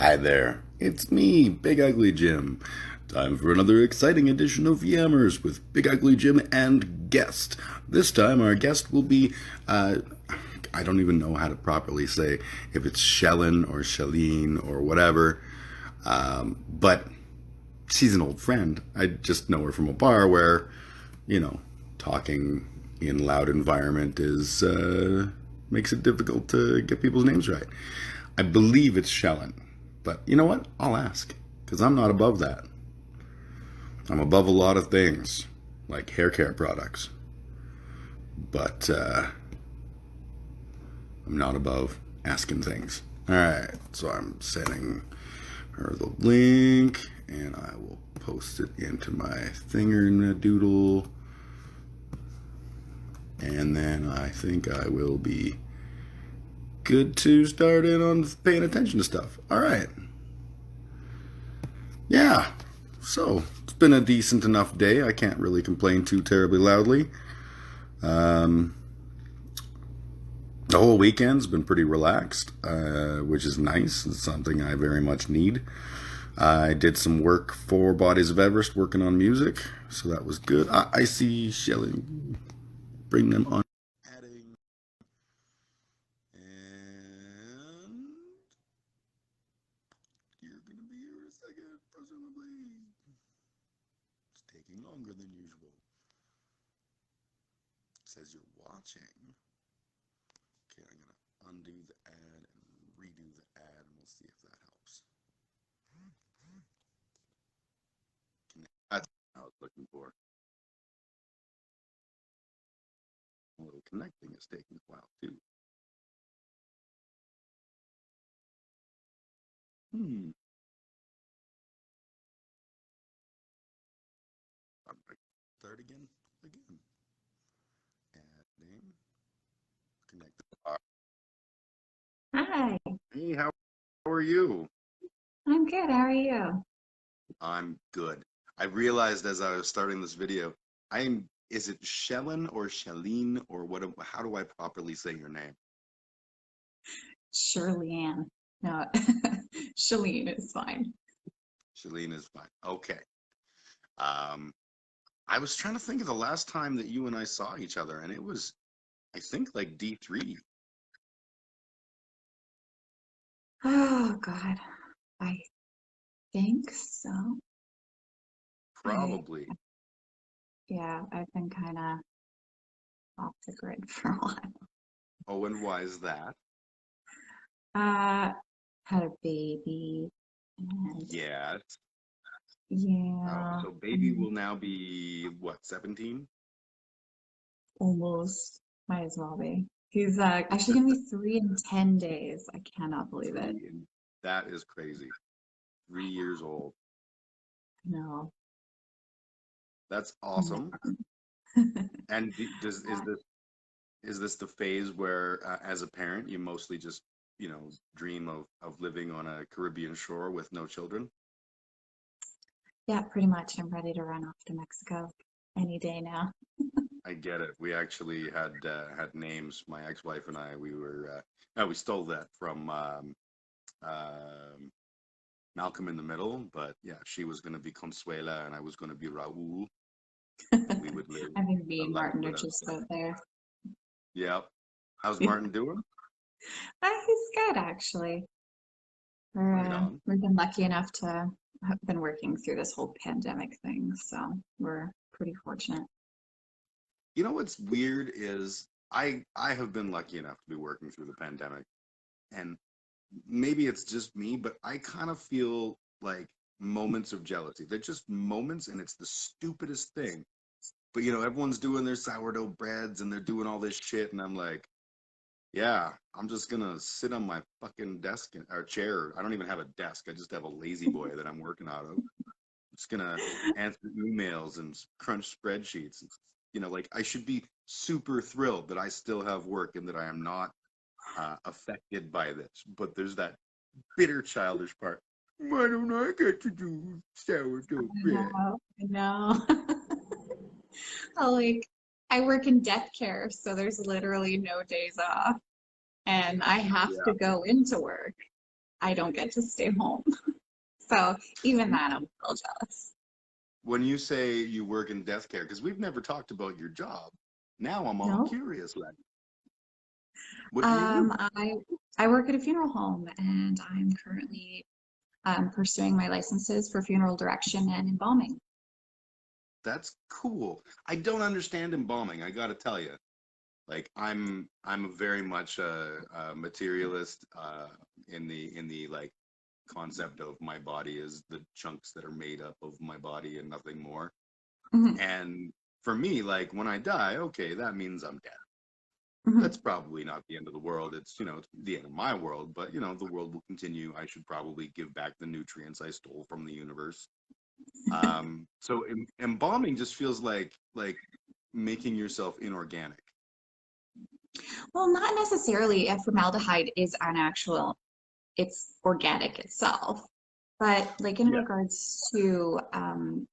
Hi there, it's me, Big Ugly Jim. Time for another exciting edition of Yammers with Big Ugly Jim and guest. This time, our guest will be, I don't even know how to properly say if it's Shellen or Shelleen or whatever, but she's an old friend. I just know her from a bar where, you know, talking in loud environment is makes it difficult to get people's names right. I believe it's Shellen, but you know what? I'll ask because I'm not above that. I'm above a lot of things like hair care products, but I'm not above asking things. All right, so I'm sending her the link, and I will post it into my thinger in a doodle. And then I think I will be good to start in on paying attention to stuff. All right. Yeah. So it's been a decent enough day. I can't really complain too terribly loudly. Um, the whole weekend's been pretty relaxed, which is nice. It's something I very much need. I did some work for Bodies of Everest, working on music, so that was good. I see Shelly bring them on. Adding and you're gonna be here in a second, presumably. It's taking longer than usual. It says you're watching. Okay, I'm gonna undo the ad and redo the ad, and we'll see if that helps. That's what I was looking for. A little connecting is taking a while too. Hmm. I'm gonna start again. Again. Adding. Connect. Hi, Hey, how are you? I'm good. How are you? I'm good. I realized as I was starting this video, is it Shellen or Shelleen or how do I properly say your name? Shirley Ann. No, Shalene is fine. Shelleen is fine. Okay. Um, I was trying to think of the last time that you and I saw each other, and it was, I think, like D3, Oh God, I think so. I probably. yeah, I've been kind of off the grid for a while. Oh, and why is that? Uh, had a baby, and Yes. Oh, yeah, so baby mm, will now be what, 17? almost might as well be. He's actually gonna be 3 in 10 days. I cannot believe it. Three, and that is crazy. 3 years old. No, That's no. awesome. And is this the phase where, as a parent, you mostly just, dream of living on a Caribbean shore with no children? Yeah, pretty much. I'm ready to run off to Mexico any day now. I get it. We actually had names. My ex-wife and I, we were no, we stole that from um Malcolm in the Middle, but yeah, she was going to be Consuela and I was going to be Raul, and we would live I think me a and life Martin are without just out children. there. Yep. How's Martin doing? He's good, actually. Right on. We've been lucky enough to have been working through this whole pandemic thing, so we're pretty fortunate. You know what's weird is I have been lucky enough to be working through the pandemic, and maybe it's just me, but I kind of feel like moments of jealousy. They're just moments, and it's the stupidest thing. But everyone's doing their sourdough breads and they're doing all this shit, and I'm like, yeah, I'm just gonna sit on my fucking desk or chair. I don't even have a desk. I just have a lazy boy that I'm working out of. I'm just gonna answer emails and crunch spreadsheets. Like I should be super thrilled that I still have work and that I am not affected by this. But there's that bitter childish part. Why don't I get to do sourdough I bread? know, I know. I like I work in death care, so there's literally no days off, and I have Yeah. to go into work. I don't get to stay home. So even that, I'm a little jealous. When you say you work in death care, because we've never talked about your job. Now I'm all No. curious. Like, what do you do? I work at a funeral home, and I'm currently pursuing my licenses for funeral direction and embalming. That's cool. I don't understand embalming. I got to tell you. Like I'm a very much a materialist in the like concept of my body is the chunks that are made up of my body and nothing more. Mhm, And for me, like when I die, okay, that means I'm dead. mhm. That's probably not the end of the world. It's, you know, it's the end of my world, but you know, the world will continue. I should probably give back the nutrients I stole from the universe. So embalming just feels like making yourself inorganic. Well, not necessarily. If formaldehyde is an actual, it's organic itself. But like in Yeah. regards to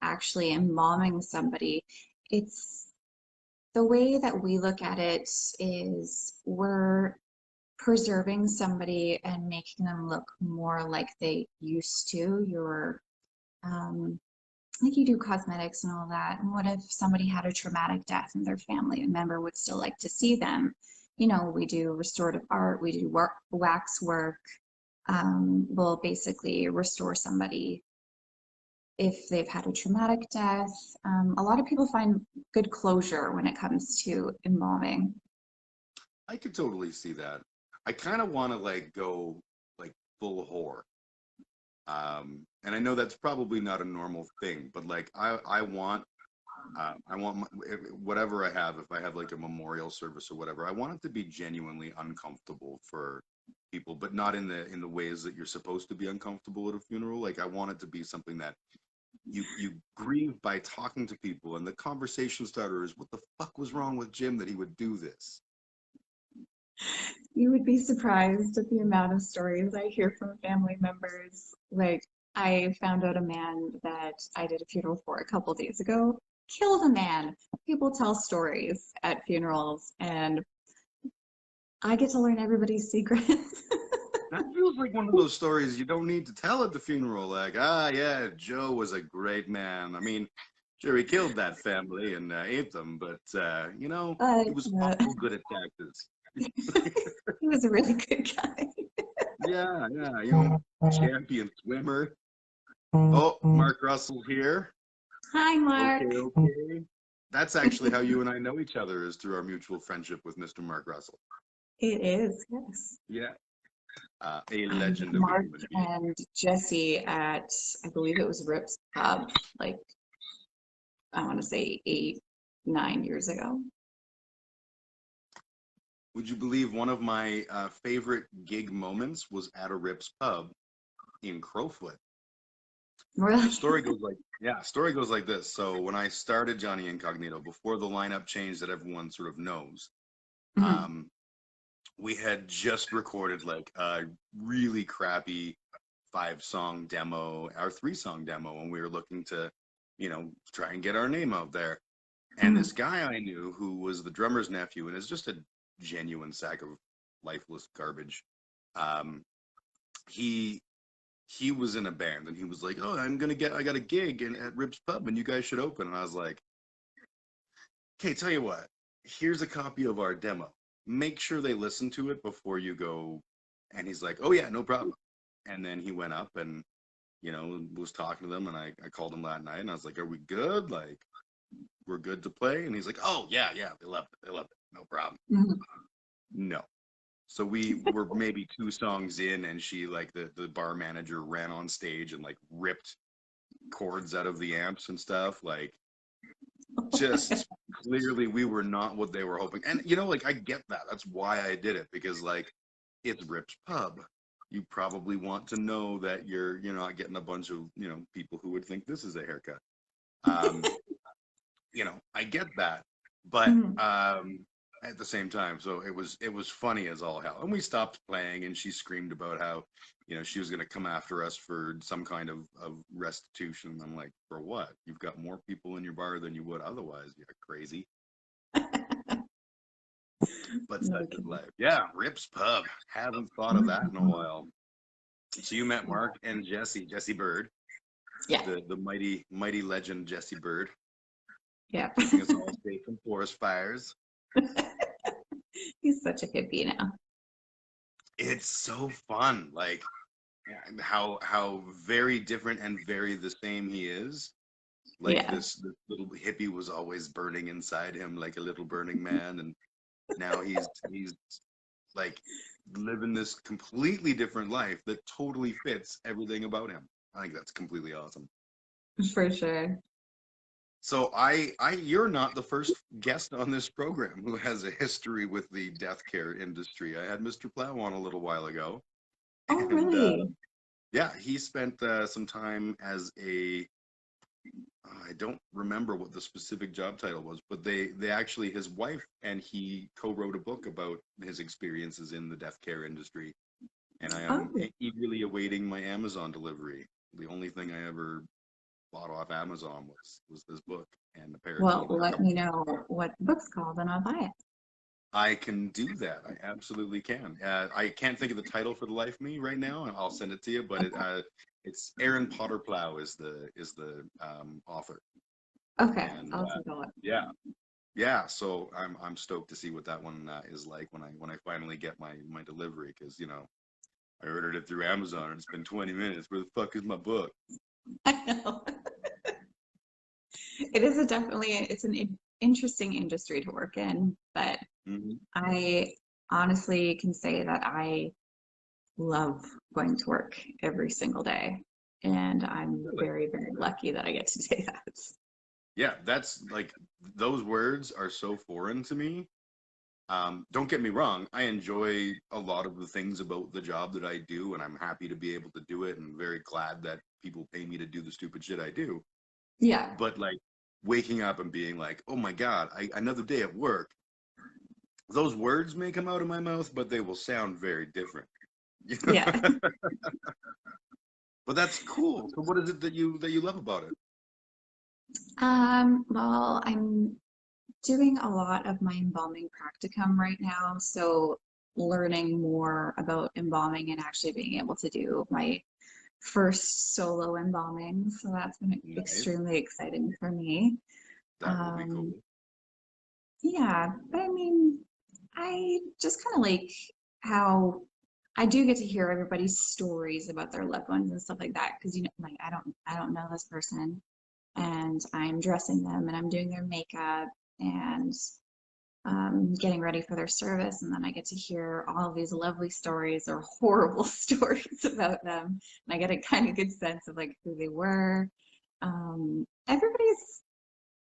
actually embalming somebody, it's the way that we look at it is we're preserving somebody and making them look more like they used to. You're like you do cosmetics and all that. And what if somebody had a traumatic death and their family member would still like to see them? You know, we do restorative art, we do wax work. We'll basically restore somebody if they've had a traumatic death. A lot of people find good closure when it comes to embalming. I could totally see that. I kind of want to like go like full whore. And I know that's probably not a normal thing, but like I want whatever I have, if I have like a memorial service or whatever, I want it to be genuinely uncomfortable for people, but not in the ways that you're supposed to be uncomfortable at a funeral. Like I want it to be something that you grieve by talking to people, and the conversation starter is, what the fuck was wrong with Jim that he would do this? You would be surprised at the amount of stories I hear from family members. Like, I found out a man that I did a funeral for a couple days ago killed a man. People tell stories at funerals, and I get to learn everybody's secrets. That feels like one of those stories you don't need to tell at the funeral. Like, ah, yeah, Joe was a great man. I mean, sure, he killed that family and ate them, but, you know, But he was awful good at taxes. he was a really good guy. Yeah, yeah, you know, champion swimmer. Oh, Mark Russell here. Hi, Mark. Okay, okay. That's actually how you and I know each other is through our mutual friendship with Mr. Mark Russell. It is, yes. Yeah, a I met legend of a Mark human being. and Jesse at, I believe it was Rip's Pub, like, I want to say 8, 9 years ago. Would you believe one of my favorite gig moments was at a Rips pub in Crowfoot? The Really? story goes like, yeah, story goes like this. So when I started Johnny Incognito, before the lineup change that everyone sort of knows, Mhm. um, we had just recorded like a really crappy 5 song demo, our 3 song demo, and we were looking to, you know, try and get our name out there. And Mhm. this guy I knew who was the drummer's nephew and is just a genuine sack of lifeless garbage. Um, he he was in a band and he was like, "Oh, I got a gig at Ribs Pub and you guys should open." And I was like, "Okay, tell you what, here's a copy of our demo. Make sure they listen to it before you go." And he's like, "Oh yeah, no problem." And then he went up and, you know, was talking to them, and I called him that night and I was like, "Are we good? Like, we're good to play?" And he's like, "Oh yeah, yeah, they loved it. They loved it. No problem." Mhm. No. So we were maybe 2 songs in, and she like the bar manager ran on stage and like ripped cords out of the amps and stuff. Like just clearly we were not what they were hoping. And you know, like I get that. That's why I did it, because like it's Rip's Pub. You probably want to know that you're not getting a bunch of, you know, people who would think this is a haircut. Um, you know, I get that, but Mhm. at the same time, so it was funny as all hell. And we stopped playing, and she screamed about how, you know, she was going to come after us for some kind of restitution. I'm like, for what? You've got more people in your bar than you would otherwise. You're crazy. But such is Okay. life. Yeah, Rip's Pub. Haven't thought of that in a while. So you met Mark and Jesse Bird, Yeah. the mighty legend Jesse Bird, Yeah. keeping us all safe from forest fires. He's such a hippie now. It's so fun, like how very different and very the same he is. Like Yeah. this little hippie was always burning inside him like a little burning man, and now he's like living this completely different life that totally fits everything about him. I think that's completely awesome. For sure. So you're not the first guest on this program who has a history with the death care industry. I had Mr. Plow on a little while ago, Oh, and really? yeah, he spent some time as a I don't remember what the specific job title was, but they actually his wife and he co-wrote a book about his experiences in the death care industry, and I am Oh, eagerly awaiting my Amazon delivery. The only thing I ever bought off Amazon was this book, and apparently well, they're let coming. me know what the book's called and I'll buy it. I can do that. I absolutely can. I can't think of the title for the life of me right now, and I'll send it to you. But it's Aaron Potterplow is the author, Okay, and I'll take a look. yeah, yeah. So I'm stoked to see what that one is like when I finally get my delivery, because I ordered it through Amazon and it's been 20 minutes. Where the fuck is my book? I know. It is it's an interesting industry to work in, but Hmm. I honestly can say that I love going to work every single day. And I'm Really? very, very lucky that I get to say that. Yeah, that's like those words are so foreign to me. Don't get me wrong, I enjoy a lot of the things about the job that I do, and I'm happy to be able to do it, and very glad that people pay me to do the stupid shit I do. Yeah, But like waking up and being like, oh my God, another day at work, those words may come out of my mouth, but they will sound very different. yeah. But that's cool. So what is it that you love about it? Well, I'm doing a lot of my embalming practicum right now, so learning more about embalming and actually being able to do my first solo embalming. So that's been Nice. extremely exciting for me. That will be Um, cool. yeah, but I mean, I just kind of like how I do get to hear everybody's stories about their loved ones and stuff like that because like I don't know this person, and I'm dressing them and I'm doing their makeup and getting ready for their service, and then I get to hear all of these lovely stories or horrible stories about them, and I get a kind of good sense of like who they were. Everybody's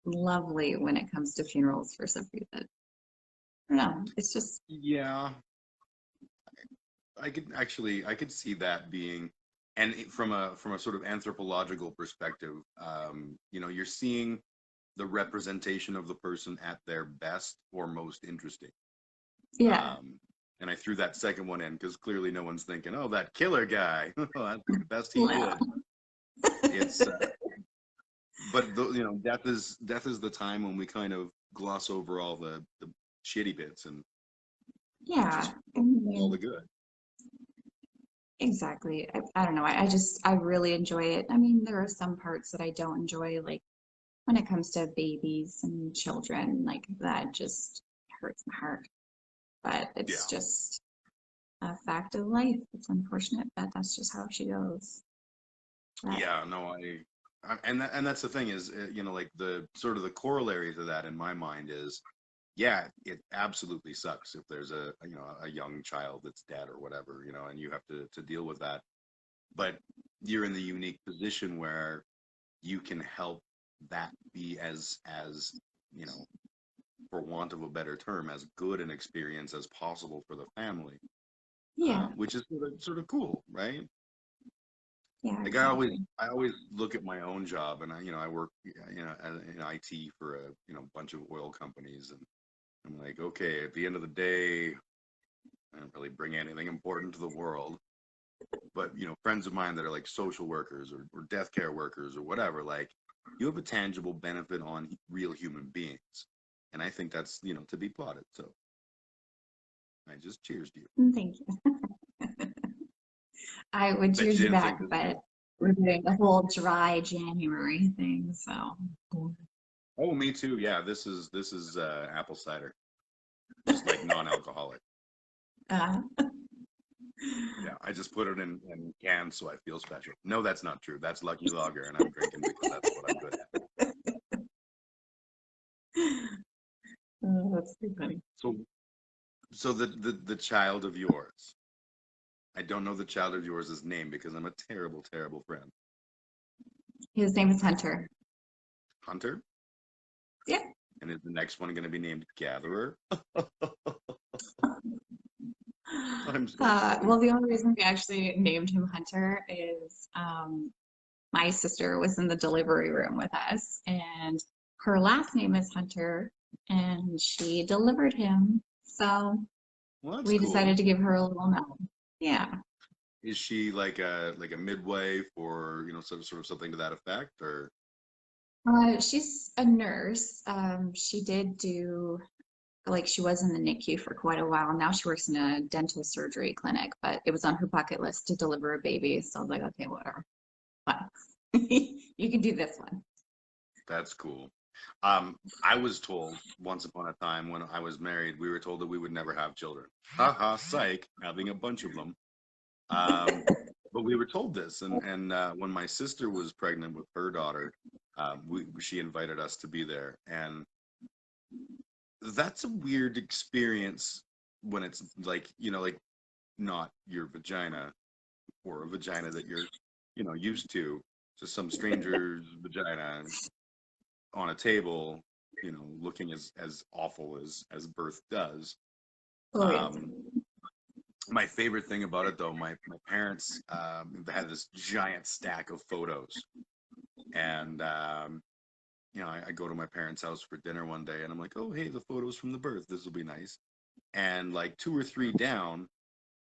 lovely when it comes to funerals for some reason. I don't know. It's just Yeah, I could see that being, and from a sort of anthropological perspective, you're seeing the representation of the person at their best or most interesting. yeah, Um, and I threw that second one in because clearly no one's thinking, oh, that killer guy, that's the best he well, did. It's but death is the time when we kind of gloss over all the shitty bits and yeah. just I focus on all the mean, good. exactly. I don't know. I really enjoy it. I mean, there are some parts that I don't enjoy, like when it comes to babies and children, like that just hurts my heart. But it's Yeah. just a fact of life. It's unfortunate, but that's just how she goes. But Yeah, no, and that's the thing is, like the sort of the corollary to that in my mind is, yeah, it absolutely sucks if there's a young child that's dead or whatever, and you have to deal with that. But you're in the unique position where you can help that be as, you know, for want of a better term, as good an experience as possible for the family, yeah, which is sort of cool, right? yeah, Like I always exactly. I always look at my own job, and I work in IT for a bunch of oil companies, and I'm like, okay, at the end of the day, I don't really bring anything important to the world, but friends of mine that are like social workers or death care workers or whatever, like you have a tangible benefit on real human beings, and I think that's to be applauded. So I just cheers to you. Thank you. I would Bet cheers you you didn't back, think this. but we're doing the whole dry January thing, so. Oh, me too. Yeah, this is apple cider, just like non-alcoholic. Uh, Yeah, I just put it in cans so I feel special. No, that's not true. That's Lucky Lager, and I'm drinking because that's what I'm good at. oh, that's too funny. So, so the child of yours. I don't know the child of yours' name because I'm a terrible, terrible friend. His name is Hunter. Hunter? Yeah. And is the next one going to be named Gatherer? I'm so sorry. Well, the only reason we actually named him Hunter is my sister was in the delivery room with us, and her last name is Hunter, and she delivered him. So Well, that's we cool. decided to give her a little name. Yeah. Is she like a midwife or some sort of something to that effect, or? She's a nurse. She did do, like, she was in the NICU for quite a while. Now she works in a dental surgery clinic, but it was on her bucket list to deliver a baby. So I was like, okay, whatever. But you can do this one. That's cool. I was told once upon a time when I was married, we were told that we would never have children. Haha, psych, having a bunch of them. Um, but we were told this, and when my sister was pregnant with her daughter, she invited us to be there, and that's a weird experience when it's like like not your vagina or a vagina that you're used to, just some stranger's vagina on a table, looking as awful as birth does. Oh, yes. Um, my favorite thing about it, though, my parents had this giant stack of photos, and I go to my parents' house for dinner one day, and I'm like, oh, hey, the photos from the birth, this will be nice. And like two or three down,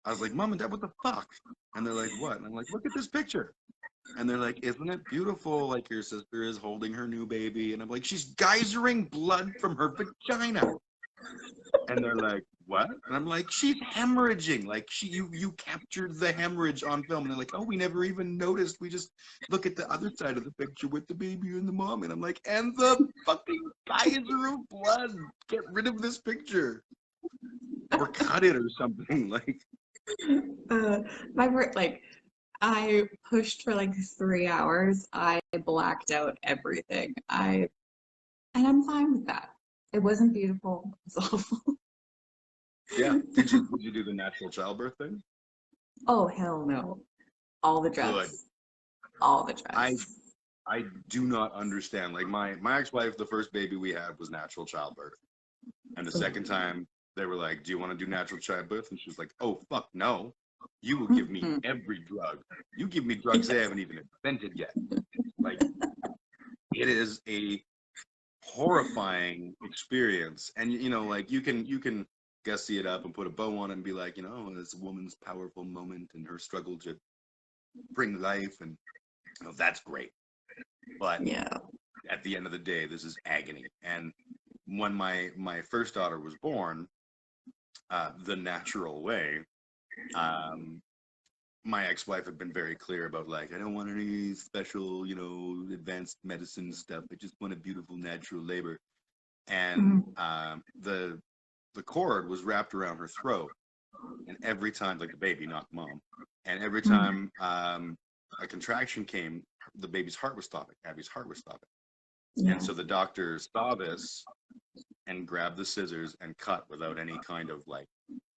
I was like, Mom and Dad, what the fuck? And they're like, what? And I'm like, look at this picture. And they're like, isn't it beautiful? Like your sister is holding her new baby. And I'm like, she's geysering blood from her vagina. And they're like, what? And I'm like, she's hemorrhaging. Like you captured the hemorrhage on film. And they're like, oh, we never even noticed. We just look at the other side of the picture with the baby and the mom. And I'm like, and the fucking geyser of blood. Get rid of this picture. Or cut it or something. Like, My work, like, I pushed for like 3 hours. I blacked out everything. And I'm fine with that. It wasn't beautiful. It was awful. yeah. Did you do the natural childbirth thing? Oh, hell no. All the Good. drugs. All the I drugs. I do not understand. Like my ex-wife, the first baby we had was natural childbirth. And the second time they were like, do you want to do natural childbirth? And she was like, oh, fuck no. You will give me every drug. You give me drugs they haven't even invented yet. Like, it is a horrifying experience. And, like you can gussy it up and put a bow on it and be like, it's a woman's powerful moment and her struggle to bring life. And, that's great. But Yeah. at the end of the day, this is agony. And when my first daughter was born, the natural way, um, my ex-wife had been very clear about, like, I don't want any special, advanced medicine stuff. I just want a beautiful natural labor. And Mhm. the cord was wrapped around her throat, and every time, like the baby, not the mom, and every Mhm. time a contraction came, the baby's heart was stopping. Abby's heart was stopping. And Yeah. so the doctor saw this and grabbed the scissors and cut without any kind of like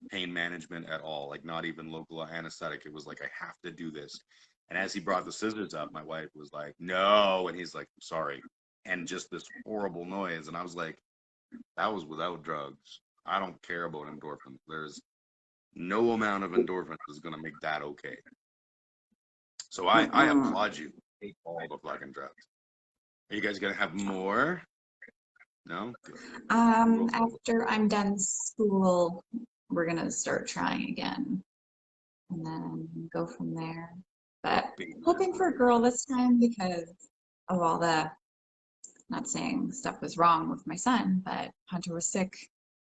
pain management at all, like not even local anesthetic. It was like, I have to do this. And as he brought the scissors up, my wife was like, no. And he's like, sorry. And just this horrible noise. And I was like, that was without drugs. I don't care about endorphins. There's no amount of endorphins is going to make that okay. So I Mm-mm. applaud you. Take all the fucking drugs. Are you guys going to have more? No? Good. After I'm done school, we're gonna start trying again and then go from there. But Baby hoping for a whisperer. girl this time because of all the, not saying stuff was wrong with my son, but Hunter was sick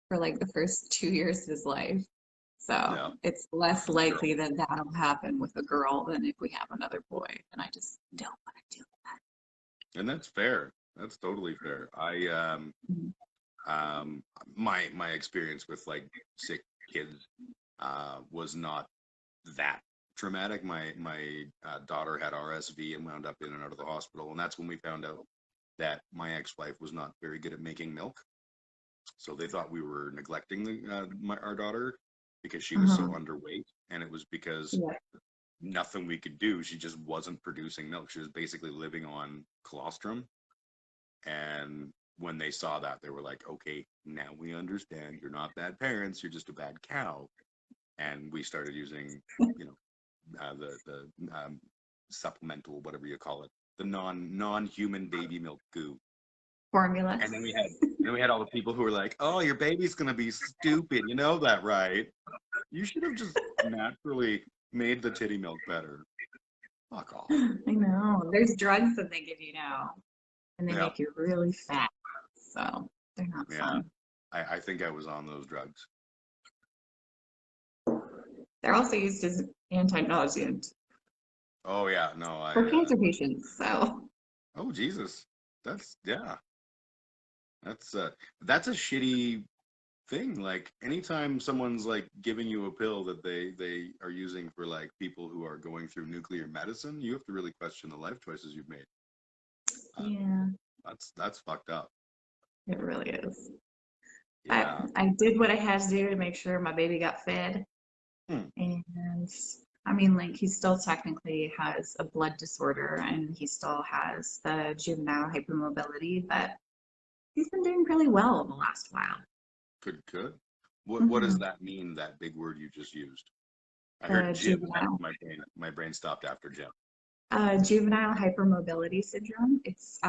for like the first 2 years of his life. So Yeah, it's less sure. likely that that'll happen with a girl than if we have another boy. And I just don't want to do And that's fair. That's totally fair. it. Um, my experience with like sick kids was not that traumatic. My daughter had RSV and wound up in and out of the hospital, and that's when we found out that my ex-wife was not very good at making milk. So they thought we were neglecting our daughter because she was so Uh-huh. underweight, and it was because Yeah. nothing we could do. She just wasn't producing milk. She was basically living on colostrum. And when they saw that, they were like, okay, now we understand. You're not bad parents. You're just a bad cow. And we started using, you know, the supplemental, whatever you call it, the non-human baby milk goo. Formula. And then we had all the people who were like, oh, your baby's gonna be stupid. You know that, right? You should have just naturally made the titty milk better. Fuck off. I know. There's drugs that they give you now, and they Yeah, make you really fat. So they're not yeah. fun. I think I was on those drugs. They're also used as anti-nauseant Oh yeah, no, for cancer patients. So oh Jesus. That's yeah. That's a shitty thing. Like anytime someone's like giving you a pill that they are using for like people who are going through nuclear medicine, you have to really question the life choices you've made. Uh, yeah, that's fucked up. it really is. But Yeah. I did what I had to do to make sure my baby got fed. Hmm. And I mean, like, he still technically has a blood disorder and he still has the juvenile hypermobility, but he's been doing really well the last while. Could. What does Mhm. that mean, that big word you just used? I heard The Jim and juvenile, my brain stopped after Jim. juvenile hypermobility syndrome. It's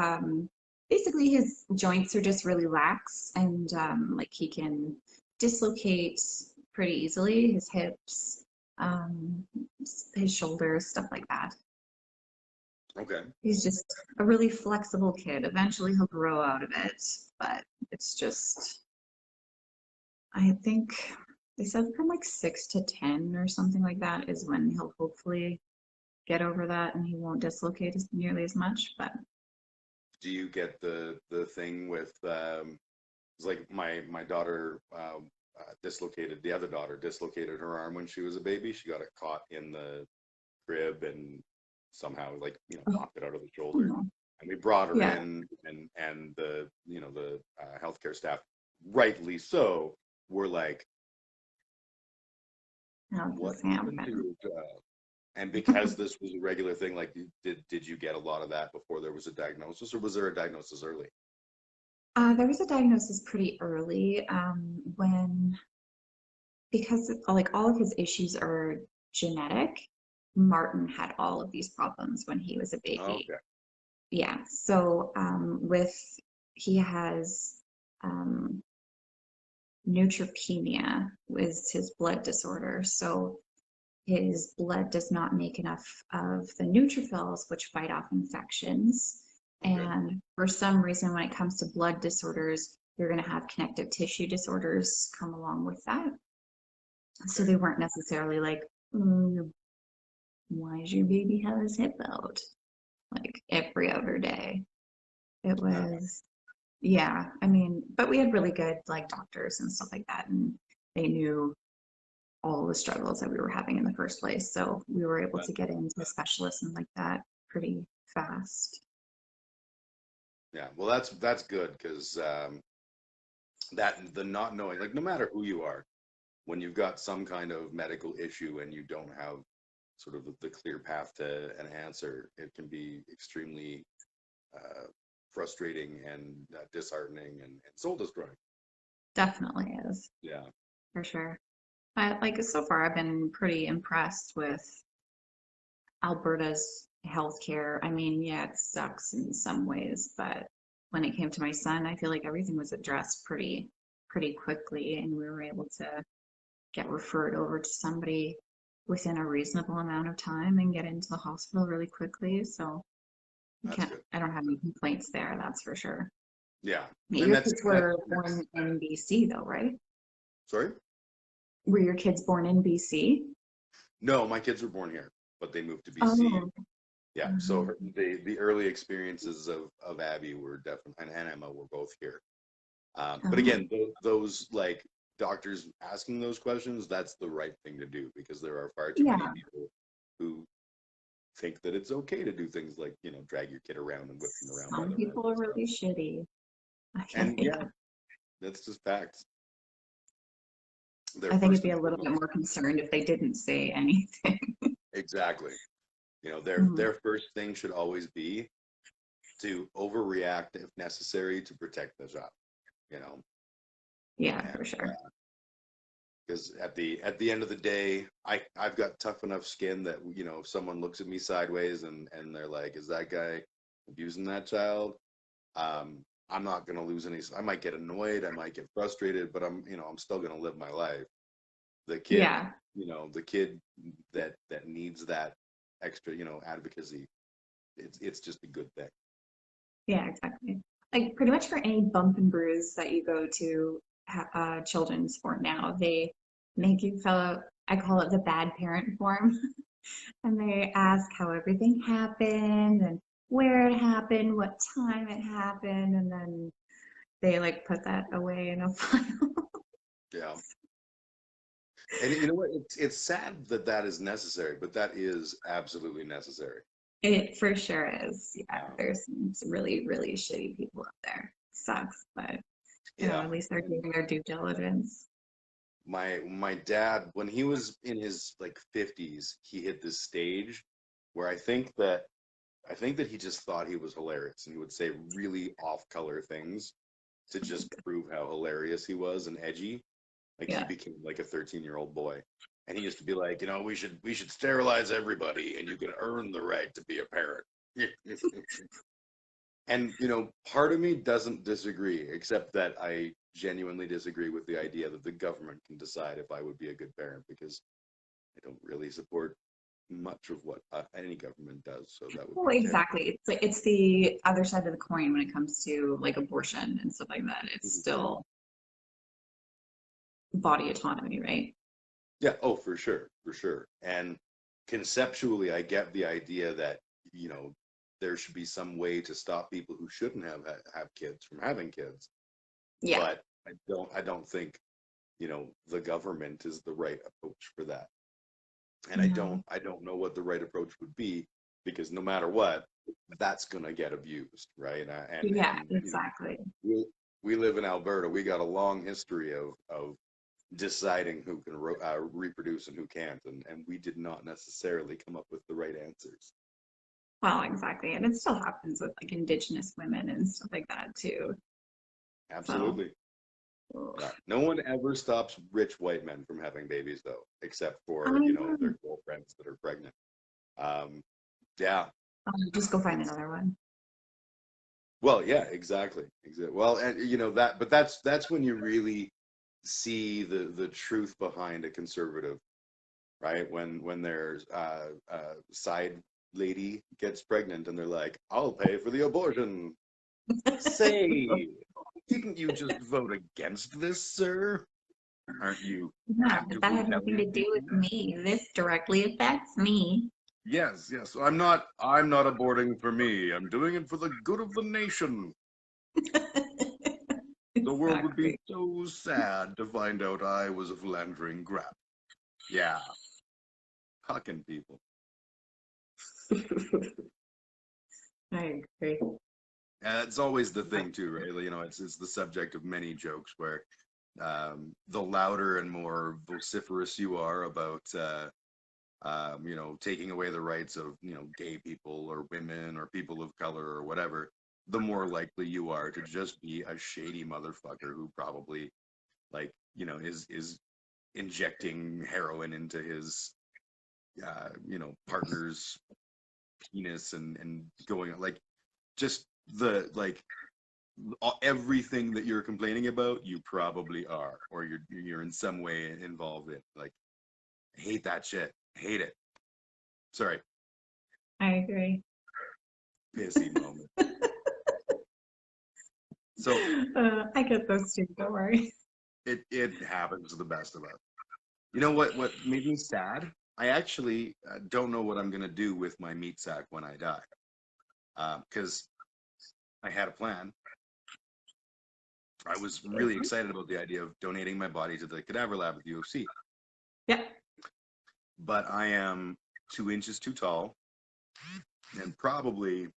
basically his joints are just really lax and like he can dislocate pretty easily his hips, um, his shoulders, stuff like that. Okay. He's just a really flexible kid. Eventually he'll grow out of it, but it's just, I think they said from like 6 to 10 or something like that is when he'll hopefully get over that and he won't dislocate nearly as much. But Do you get the thing with it's like my daughter dislocated, the other daughter dislocated her arm when she was a baby. She got it caught in the crib and somehow like oh, popped it out of the shoulder. no. And we brought her Yeah, in, and the the healthcare staff, rightly so, were like, no, what this happened to happened. your child? And because this was a regular thing, like did you get a lot of that before there was a diagnosis, or was there a diagnosis early? There was a diagnosis pretty early when, because like all of his issues are genetic, Martin had all of these problems when he was a baby. Okay. Yeah, so with he has um, neutropenia is his blood disorder. So his blood does not make enough of the neutrophils, which fight off infections. Okay. And for some reason, when it comes to blood disorders, you're going to have connective tissue disorders come along with that. So Okay. they weren't necessarily like, mm, why does your baby have his hip out? Like every other day. It Uh, was, yeah, I mean, but we had really good like doctors and stuff like that. And they knew all the struggles that we were having in the first place. So we were able but to get into specialists and like that pretty fast. yeah, well, that's good because that the not knowing, like no matter who you are, when you've got some kind of medical issue and you don't have sort of the clear path to an answer, it can be extremely uh, frustrating and disheartening and soul destroying. Definitely is, Yeah, for sure. But like so far, I've been pretty impressed with Alberta's healthcare. I mean, yeah, it sucks in some ways, but when it came to my son, I feel like everything was addressed pretty quickly, and we were able to get referred over to somebody within a reasonable amount of time and get into the hospital really quickly. So that's good. I don't have any complaints there, that's for sure. Yeah, and Your kids were born in BC though, right? sorry. Were your kids born in BC? No, my kids were born here, but they moved to BC. Oh. Yeah, so the early experiences of Abby were definitely, and Emma were both here. But Oh. again, those like doctors asking those questions, that's the right thing to do because there are far too many Yeah. people who think that it's okay to do things like, drag your kid around and whip them around by Some the neck people and are stuff. really shitty. And Yeah. yeah, that's just facts. They're I think I'd first be and a little bit foremost. more concerned if they didn't say anything. Exactly. Their Mhm. their first thing should always be to overreact if necessary to protect the child, you know. Yeah, for And sure. because at the end of the day, I've got tough enough skin that if someone looks at me sideways and they're like, "Is that guy abusing that child?" I'm not gonna lose any. I might get annoyed, I might get frustrated, but I'm still gonna live my life. The kid, Yeah. the kid that needs that extra, advocacy. It's just a good thing. Yeah, exactly. Like pretty much for any bump and bruise that you go to children's sport now, they make you fill out, I call it the bad parent form. And they ask how everything happened and where it happened, what time it happened, and then they like put that away in a file. Yeah. And you know what? It's sad that that is necessary, but that is absolutely necessary. It for sure is. Yeah, Um, there's some really, really shitty people out there. Sucks, but yeah. at least they're And doing their due diligence. my dad, when he was in his like 50s, he hit this stage where I think that he just thought he was hilarious and he would say really off-color things to just prove how hilarious he was and edgy. Like he Yeah. became like a 13-year-old boy. And he used to be like, we should sterilize everybody and you can earn the right to be a parent. And part of me doesn't disagree, except that I genuinely disagree with the idea that the government can decide if I would be a good parent because I don't really support much of what any government does. So that would Well, be exactly. It's like it's the other side of the coin when it comes to like abortion and stuff like that. It's Mhm. still body autonomy, right? Yeah. Oh, for sure, for sure. And conceptually, I get the idea that you know there should be some way to stop people who shouldn't have kids from having kids. Yeah. But I don't think the government is the right approach for that. And I don't No. I don't know what the right approach would be because no matter what, that's gonna get abused, right? And Yeah, and exactly. we live in Alberta. We got a long history of deciding who can reproduce and who can't, and we did not necessarily come up with the right answers. Well, exactly. And it still happens with like Indigenous women and stuff like that too. So, Absolutely. ugh. Yeah. No one ever stops rich white men from having babies, though, except I for know. their girlfriends that are pregnant. Um, yeah. Just go find It's another one. Well, yeah, exactly. Exactly. Well, and but that's when you really see the truth behind a conservative, right? When there's side lady gets pregnant and they're like, "I'll pay for the abortion." Say, didn't you just vote against this, sir? Aren't you Yeah, but that actively had nothing telling to do people with that? me. This directly affects me. Yes, yes. I'm not aborting for me. I'm doing it for the good of the nation. The world would be Exactly. so sad to find out I was a philandering crap. Yeah, hucking people. I agree. And it's always the thing too, right? It's the subject of many jokes where the louder and more vociferous you are about taking away the rights of gay people or women or people of color or whatever, the more likely you are to just be a shady motherfucker who probably is injecting heroin into his partner's penis and going like just the like everything that you're complaining about you probably are or you're in some way involved in like I hate that shit. I hate it. Sorry. I agree. Pissy moment. So I get those too, don't worry. it happens to the best of us. You know what made me sad? I actually don't know what I'm gonna do with my meat sack when I die. Because I had a plan. I was really excited about the idea of donating my body to the cadaver lab at the UFC, Yeah, but I am 2 inches too tall and probably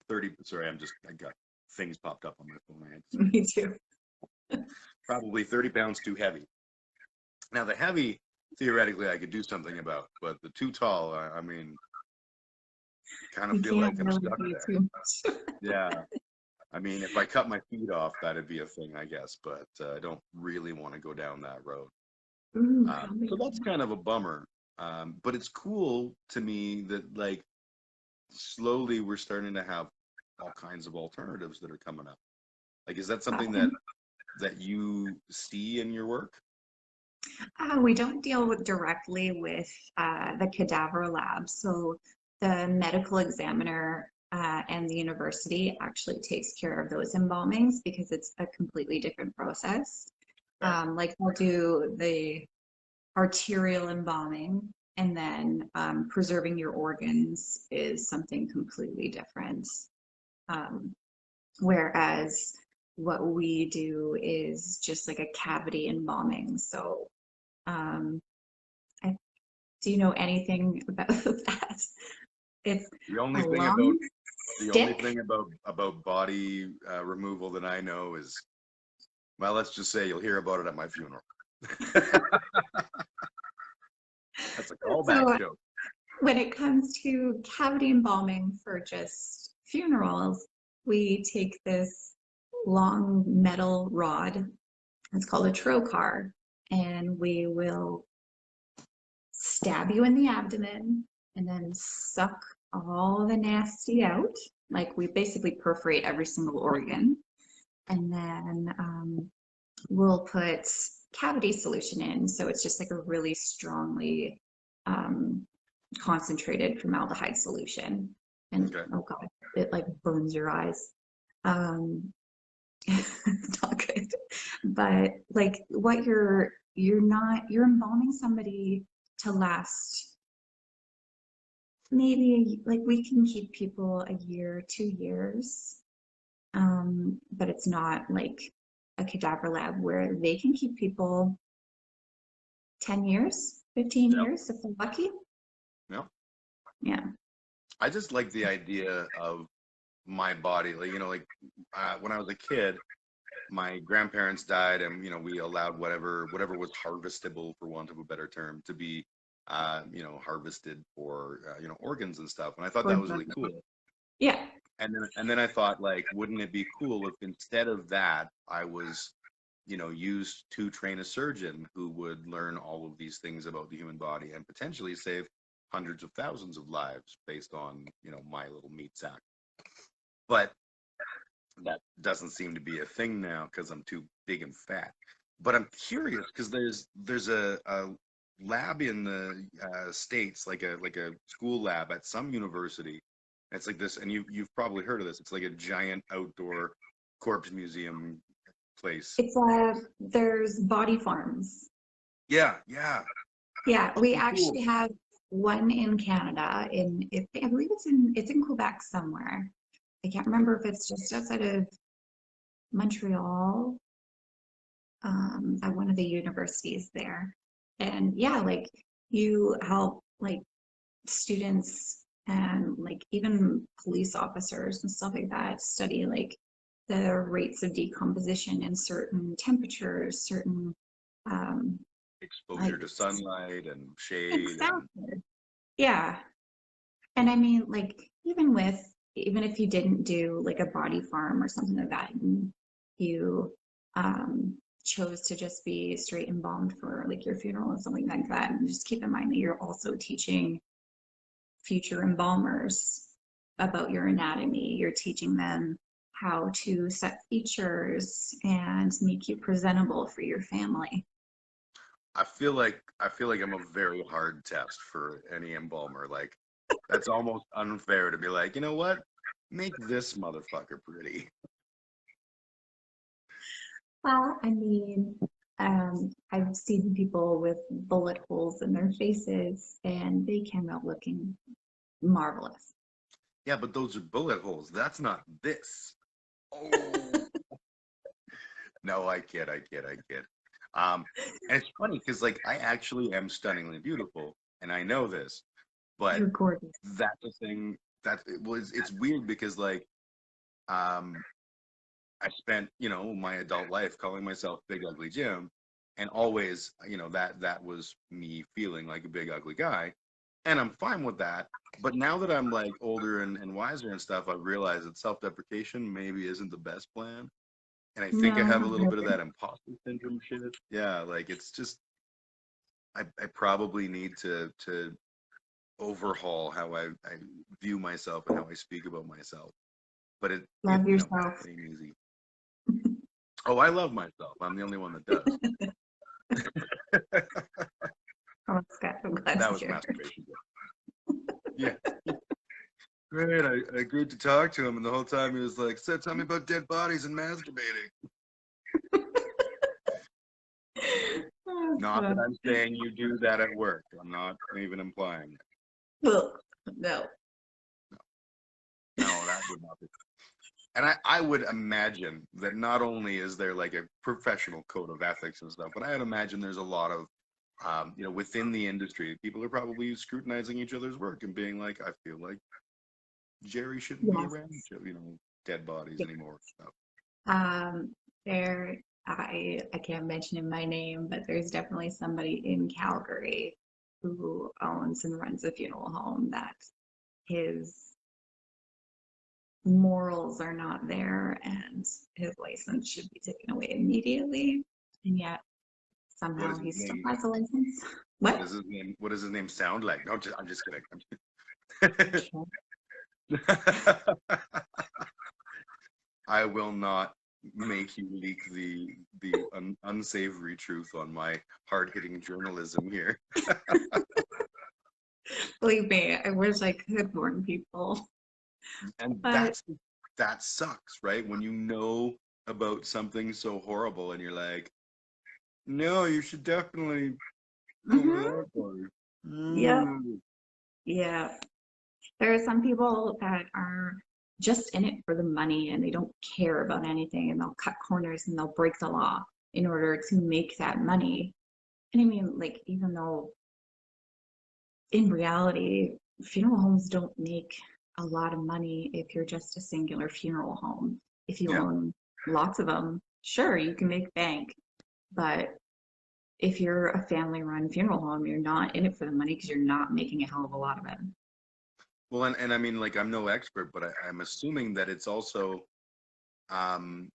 30. Sorry, I got things popped up on my phone. I had to me too. probably 30 pounds too heavy. Now the heavy, theoretically, I could do something about, but the too tall, I mean, kind of You feel can't like I'm really stuck do there. too much. Yeah. I mean, if I cut my feet off, that'd be a thing, I guess, but I don't really want to go down that road. Ooh, So that's kind of a bummer. But it's cool to me that, like, slowly we're starting to have all kinds of alternatives that are coming up. Like, is that something that you see in your work? we don't deal with directly with the cadaver lab. So the medical examiner and the university actually takes care of those embalmings because it's a completely different process. Okay. Like we'll do the arterial embalming, and then preserving your organs is something completely different. Um, Whereas what we do is just like a cavity embalming. So, um, I, do you know anything about that? It's The a only thing about long the only stick. thing about body removal that I know is, well, let's just say you'll hear about it at my funeral. That's a callback So joke. when it comes to cavity embalming for just funerals, we take this long metal rod. It's called a trocar, and we will stab you in the abdomen and then suck all the nasty out. Like we basically perforate every single organ. And then we'll put cavity solution in. So it's just like a really strongly um, concentrated formaldehyde solution. And Okay. oh God, it like burns your eyes. Um, it's not good. But like what you're embalming somebody to last maybe like we can keep people a year, 2 years. But it's not like a cadaver lab where they can keep people 10 years, 15 Yep. years if they're lucky. Yep. Yeah. I just like the idea of my body, like, when I was a kid, my grandparents died, and we allowed whatever was harvestable, for want of a better term, to be harvested for organs and stuff, and I thought that was really cool. Yeah. And then I thought, like, wouldn't it be cool if instead of that I was used to train a surgeon who would learn all of these things about the human body and potentially save hundreds of thousands of lives based on my little meat sack. But that doesn't seem to be a thing now because I'm too big and fat. But I'm curious because there's a lab in the States, like a school lab at some university. It's like this, and you've probably heard of this. It's like a giant outdoor corpse museum place. It's there's body farms. Yeah, yeah. Yeah, we Oh, cool. actually have one in Canada I believe it's in Quebec somewhere. I can't remember if it's just outside of Montreal, at one of the universities there. And yeah, like you help like students and like even police officers and stuff like that study like the rates of decomposition in certain temperatures, certain um, Exposure like to sunlight and shade and exactly. Yeah. And I mean, like, even if you didn't do like a body farm or something like that, and you chose to just be straight embalmed for like your funeral or something like that, and just keep in mind that you're also teaching future embalmers about your anatomy. You're teaching them how to set features and make you presentable for your family. I feel like I'm a very hard test for any embalmer. Like, that's almost unfair to be like, you know what? Make this motherfucker pretty. Well, I mean, I've seen people with bullet holes in their faces and they came out looking marvelous. Yeah, but those are bullet holes. That's not this. Oh, no, I kid, I kid, I kid. And it's funny because like I actually am stunningly beautiful, and I know this, but You're gorgeous. that's the thing that it was. It's weird because like um, I spent my adult life calling myself Big Ugly Jim, and always that was me feeling like a big ugly guy, and I'm fine with that. But now that I'm like older and wiser and stuff, I've realized that self-deprecation maybe isn't the best plan. And I think I No, have a not little bit of really. that imposter syndrome shit. Yeah, like it's just I probably need to overhaul how I view myself and how I speak about myself. But Love yourself. it ain't easy. Oh, I love myself. I'm the only one that does. Oh, Scott, I'm glad That to was hear. masturbation. Yeah. Great. I agreed to talk to him, and the whole time he was like, "So tell me about dead bodies and masturbating." Oh, Not that God. I'm saying you do that at work. I'm not even implying it. Ugh, no. No, that would not be. And I would imagine that not only is there like a professional code of ethics and stuff, but I'd imagine there's a lot of, within the industry, people are probably scrutinizing each other's work and being like, I feel like Jerry shouldn't be Yes. around, dead bodies Yeah. anymore. Stuff. Um, there, I can't mention in my name, but there's definitely somebody in Calgary who owns and runs a funeral home that his morals are not there and his license should be taken away immediately. And yet What somehow is his he still name? has a license. What What? does his name? What does his name sound like? No, I'm just kidding. Sure. I will not make you leak the unsavory truth on my hard-hitting journalism here. Believe me, I wish I could warn people, And but that sucks, right? When you know about something so horrible and you're like, no, you should definitely cover mhm, that for yep, you. yeah. There are some people that are just in it for the money and they don't care about anything and they'll cut corners and they'll break the law in order to make that money. And I mean, like, even though in reality, funeral homes don't make a lot of money if you're just a singular funeral home. If you Yeah. own lots of them, sure, you can make bank. But if you're a family run funeral home, you're not in it for the money because you're not making a hell of a lot of it. Well, and I mean, like, I'm no expert, but I'm assuming that it's also, um,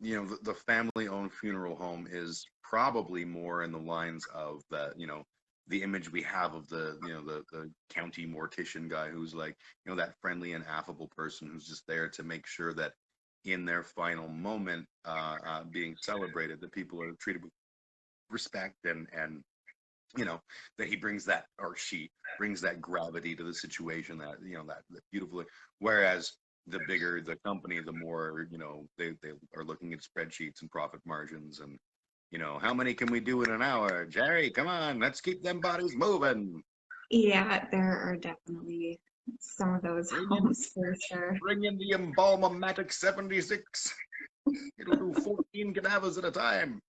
the family-owned funeral home is probably more in the lines of the image we have of the county mortician guy who's like, that friendly and affable person who's just there to make sure that in their final moment, being celebrated, that people are treated with respect and you know that he brings that, or she brings that gravity to the situation, that that beautifully. Whereas the bigger the company, the more they are looking at spreadsheets and profit margins, and how many can we do in an hour, Jerry, come on, let's keep them bodies moving. Yeah, there are definitely some of those bring in homes for sure. bring in the Embalmamatic 76. It'll do 14 cadavers at a time.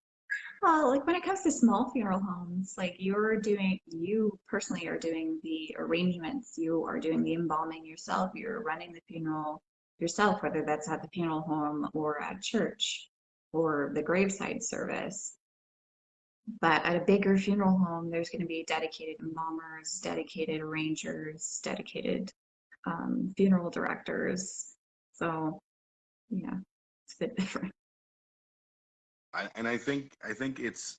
Well, like when it comes to small funeral homes, like you personally are doing the arrangements, you are doing the embalming yourself, you're running the funeral yourself, whether that's at the funeral home or at church or the graveside service. But at a bigger funeral home, there's going to be dedicated embalmers, dedicated arrangers, dedicated funeral directors. So, yeah, it's a bit different. And I think it's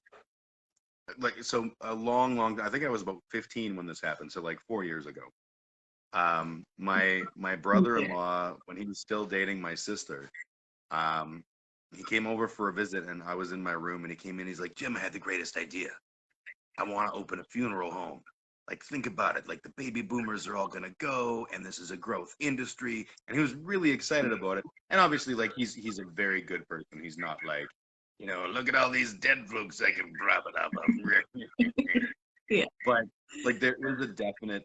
like, so a long, I think I was about 15 when this happened, so like 4 years ago. My Yeah. brother-in-law, when he was still dating my sister, um he came over for a visit, and I was in my room, and he came in, he's like, Jim, I had the greatest idea. I want to open a funeral home. Like, think about it, like the baby boomers are all going to go, and this is a growth industry. And he was really excited about it. And obviously, like, he's a very good person. He's not like, look at all these dead folks I can prop it up. Yeah. But like there is a definite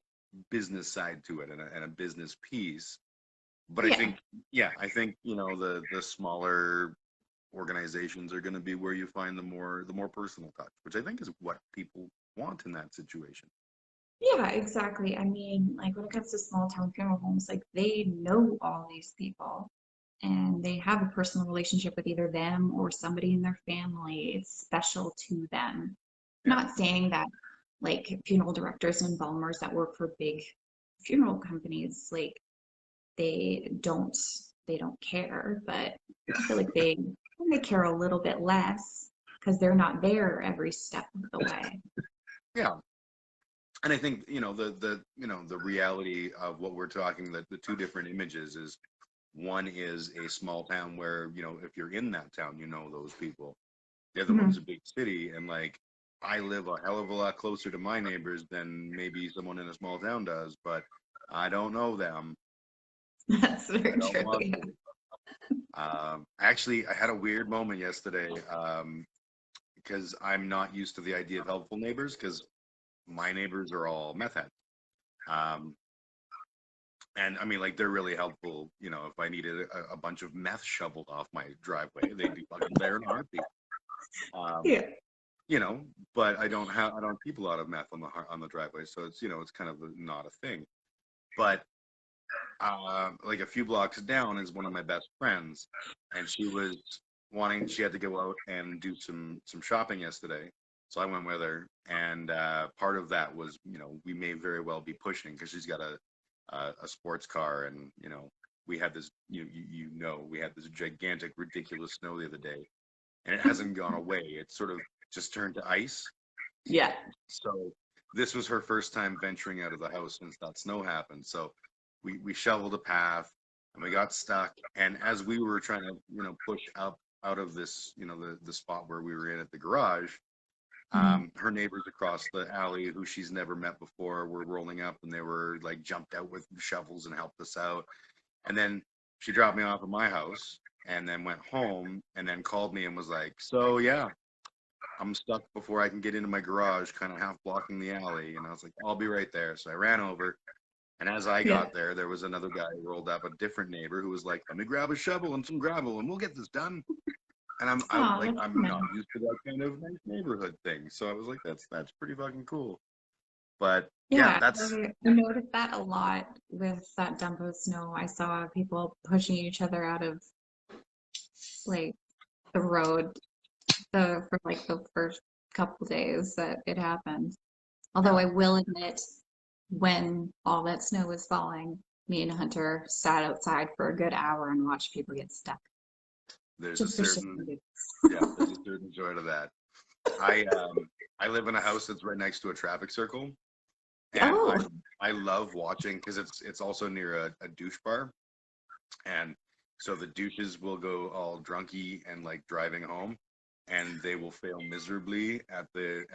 business side to it and a business piece. But I Yeah. think, yeah, I think, the smaller organizations are going to be where you find the more personal touch, which I think is what people want in that situation. Yeah, exactly. I mean, like when it comes to small town funeral homes, like they know all these people and they have a personal relationship with either them or somebody in their family. It's special to them. Yeah. Not saying that like funeral directors and embalmers that work for big funeral companies, like they they don't care, but I feel like they care a little bit less because they're not there every step of the way. Yeah. And I think, the reality of what we're talking, the two different images is one is a small town where, if you're in that town, you know those people. The other one's Mhm. a big city, and like I live a hell of a lot closer to my neighbors than maybe someone in a small town does, but I don't know them. That's I very don't true. want Yeah. to. Actually, I had a weird moment yesterday because I'm not used to the idea of helpful neighbors because my neighbors are all meth heads. Um, and I mean, like, they're really helpful. If I needed a bunch of meth shoveled off my driveway, they'd be fucking there in a heartbeat. Um, Yeah. you know, but I don't keep a lot of meth on the driveway, so it's kind of not a thing. But like a few blocks down is one of my best friends, and she had to go out and do some shopping yesterday, so I went with her, and part of that was we may very well be pushing because she's got a sports car, and we had this we had this gigantic ridiculous snow the other day, and it hasn't gone away. It's sort of just turned to ice. Yeah. So this was her first time venturing out of the house since that snow happened. So we shoveled a path and we got stuck. And as we were trying to, push up out of this, the spot where we were in at the garage, Mhm. her neighbors across the alley who she's never met before were rolling up and they were like jumped out with shovels and helped us out. And then she dropped me off at my house and then went home and then called me and was like, so yeah, I'm stuck before I can get into my garage, kind of half blocking the alley. And I was like, I'll be right there. So I ran over. And as I Yeah. got there was another guy who rolled up, a different neighbor who was like, let me grab a shovel and some gravel and we'll get this done. And Oh, like, that's I'm nice. not used to that kind of nice neighborhood thing. So I was like, that's pretty fucking cool. But yeah, Yeah, that's, I noticed that a lot with that Dumbo snow. I saw people pushing each other out of like the road for like the first couple days that it happened. Although yeah, I will admit, when all that snow was falling, me and Hunter sat outside for a good hour and watched people get stuck. there's a Just for certain, shit. yeah, there's a certain joy to that. I live in a house that's right next to a traffic circle. And I Oh, I love watching because it's also near a douche bar, and so the douches will go all drunky and like driving home, and they will fail miserably at the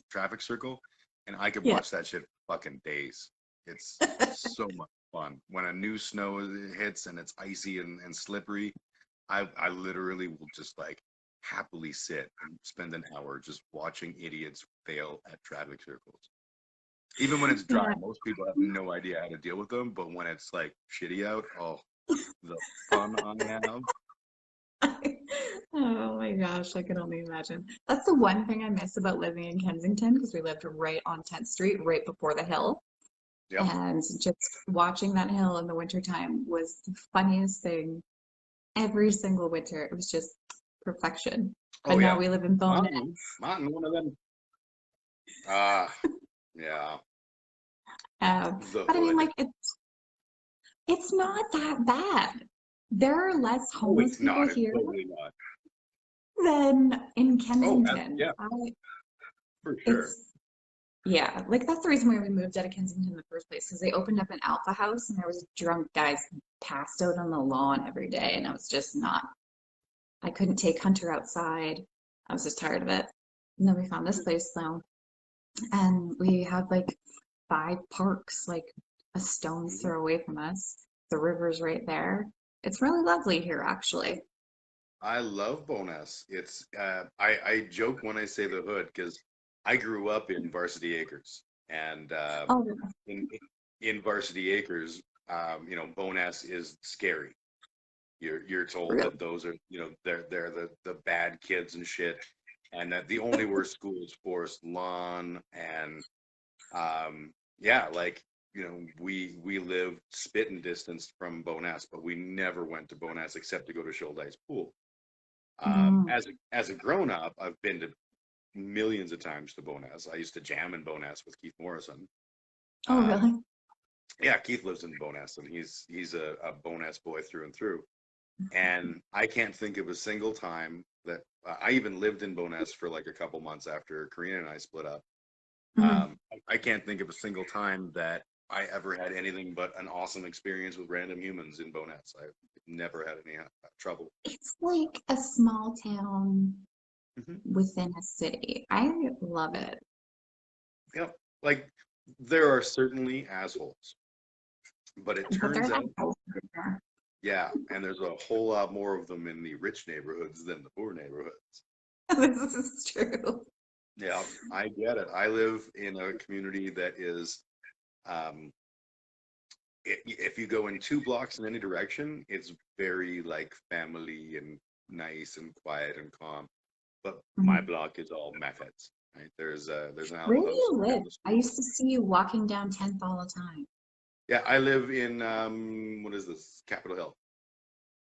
traffic circle, and I could yeah. watch that shit for fucking days. It's so much fun when a new snow hits and it's icy and slippery. I literally will just like happily sit and spend an hour just watching idiots fail at traffic circles. Even when it's dry, Yeah. most people have no idea how to deal with them. But when it's like shitty out, oh, the fun I have. Oh my gosh, I can only imagine. That's the one thing I miss about living in Kensington because we lived right on 10th Street, right before the hill. Yep. And just watching that hill in the wintertime was the funniest thing every single winter. It was just perfection. Oh But now yeah. we live in Bowness. Martin, one of them. Ah, yeah. The But I mean, hood. like, it's not that bad. There are less Oh, homeless it's people not. It's here totally not. than in Oh, Kensington. yeah, for sure. It's Yeah, like that's the reason why we moved out of Kensington in the first place, because they opened up an alpha house and there was drunk guys passed out on the lawn every day, and I was just not. I couldn't take Hunter outside. I was just tired of it. And then we found this place though, and we have like 5 parks, like a stone's Mhm. throw away from us. The river's right there. It's really lovely here, actually. I love Bonus. It's I joke when I say the hood because I grew up in Varsity Acres, and Oh, in in Varsity Acres, Bonus is scary. You're told really? that those are they're the bad kids and shit, and that the only worst school is Forest Lawn, and yeah, like we live spitting distance from Bonus, but we never went to Bonus except to go to Shoaldice Pool. Mm. As a grown up, I've been to millions of times to Bonus. I used to jam in Bonus with Keith Morrison. Oh, Um, really? yeah, Keith lives in Bonus, and he's a Bonus boy through and through. And I can't think of a single time that I even lived in Bonus for like a couple months after Karina and I split up. Mhm. I can't think of a single time that I ever had anything but an awesome experience with random humans in Bonus. I've never had any trouble. It's like a small town Hmm. within a city. I love it. Yep. Like there are certainly assholes, but it But turns there's out, a house there. yeah, and there's a whole lot more of them in the rich neighborhoods than the poor neighborhoods. This is true. Yeah, I get it. I live in a community that is, um, if you go in 2 blocks in any direction, it's very like family and nice and quiet and calm. But my Mhm. block is all meth heads. Right? There's an Where do Alamo House you live? down the I street. used to see you walking down 10th all the time. Yeah, I live in what is this? Capitol Hill.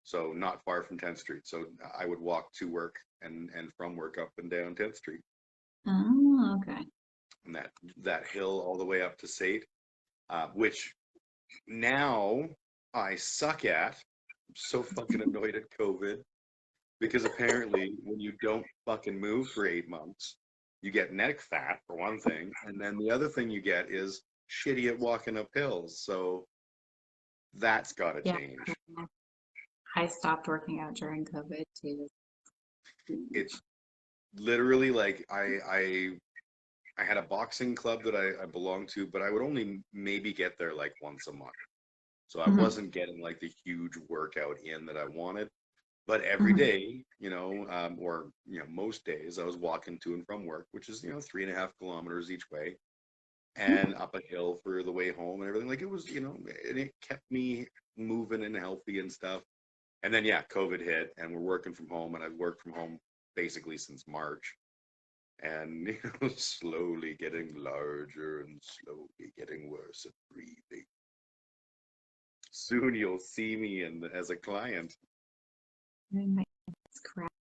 So not far from 10th Street. So I would walk to work and from work up and down 10th Street, Oh, okay. and that hill all the way up to Sate, which now I suck at. I'm so fucking annoyed at COVID because apparently when you don't fucking move for 8 months, you get neck fat for one thing, and then the other thing you get is shitty at walking up hills. So that's got to Yeah. change. I stopped working out during COVID too. It's literally like I had a boxing club that I belonged to, but I would only maybe get there like once a month. So I Mhm. wasn't getting like the huge workout in that I wanted. But every Mhm. day, or most days, I was walking to and from work, which is 3.5 kilometers each way, and up a hill for the way home and everything. Like it was, and it kept me moving and healthy and stuff. And then yeah, COVID hit, and we're working from home, and I've worked from home basically since March, and slowly getting larger and slowly getting worse at breathing. Soon you'll see me as a client. My crap.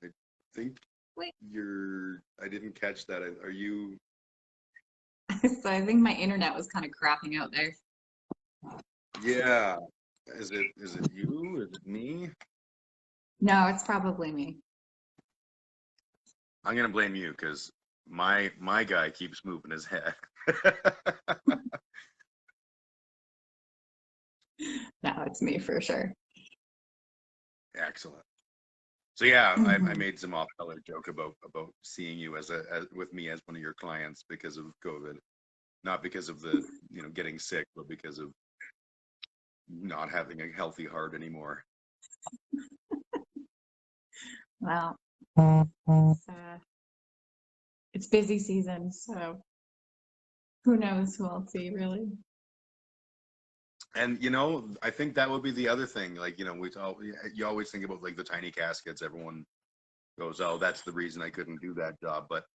I think Wait. I didn't catch that. Are you? So I think my internet was kind of crapping out there. Yeah. Is it you? Is it me? No, it's probably me. I'm gonna blame you because my guy keeps moving his head. No, it's me for sure. Excellent. So yeah, I Mhm. made some off-color joke about seeing you as with me as one of your clients because of COVID, not because of the getting sick, but because of not having a healthy heart anymore. Well, it's busy season, so who knows who I'll see really. And I think that would be the other thing. Like you always think about like the tiny caskets. Everyone goes, "Oh, that's the reason I couldn't do that job." But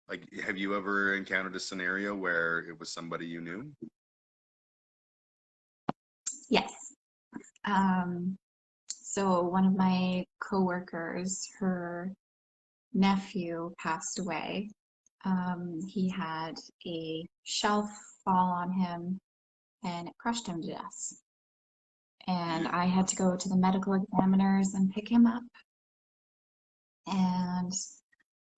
like, have you ever encountered a scenario where it was somebody you knew? Yes. So one of my coworkers, her nephew passed away. He had a shelf fall on him and it crushed him to death. And Yeah. I had to go to the medical examiners and pick him up. And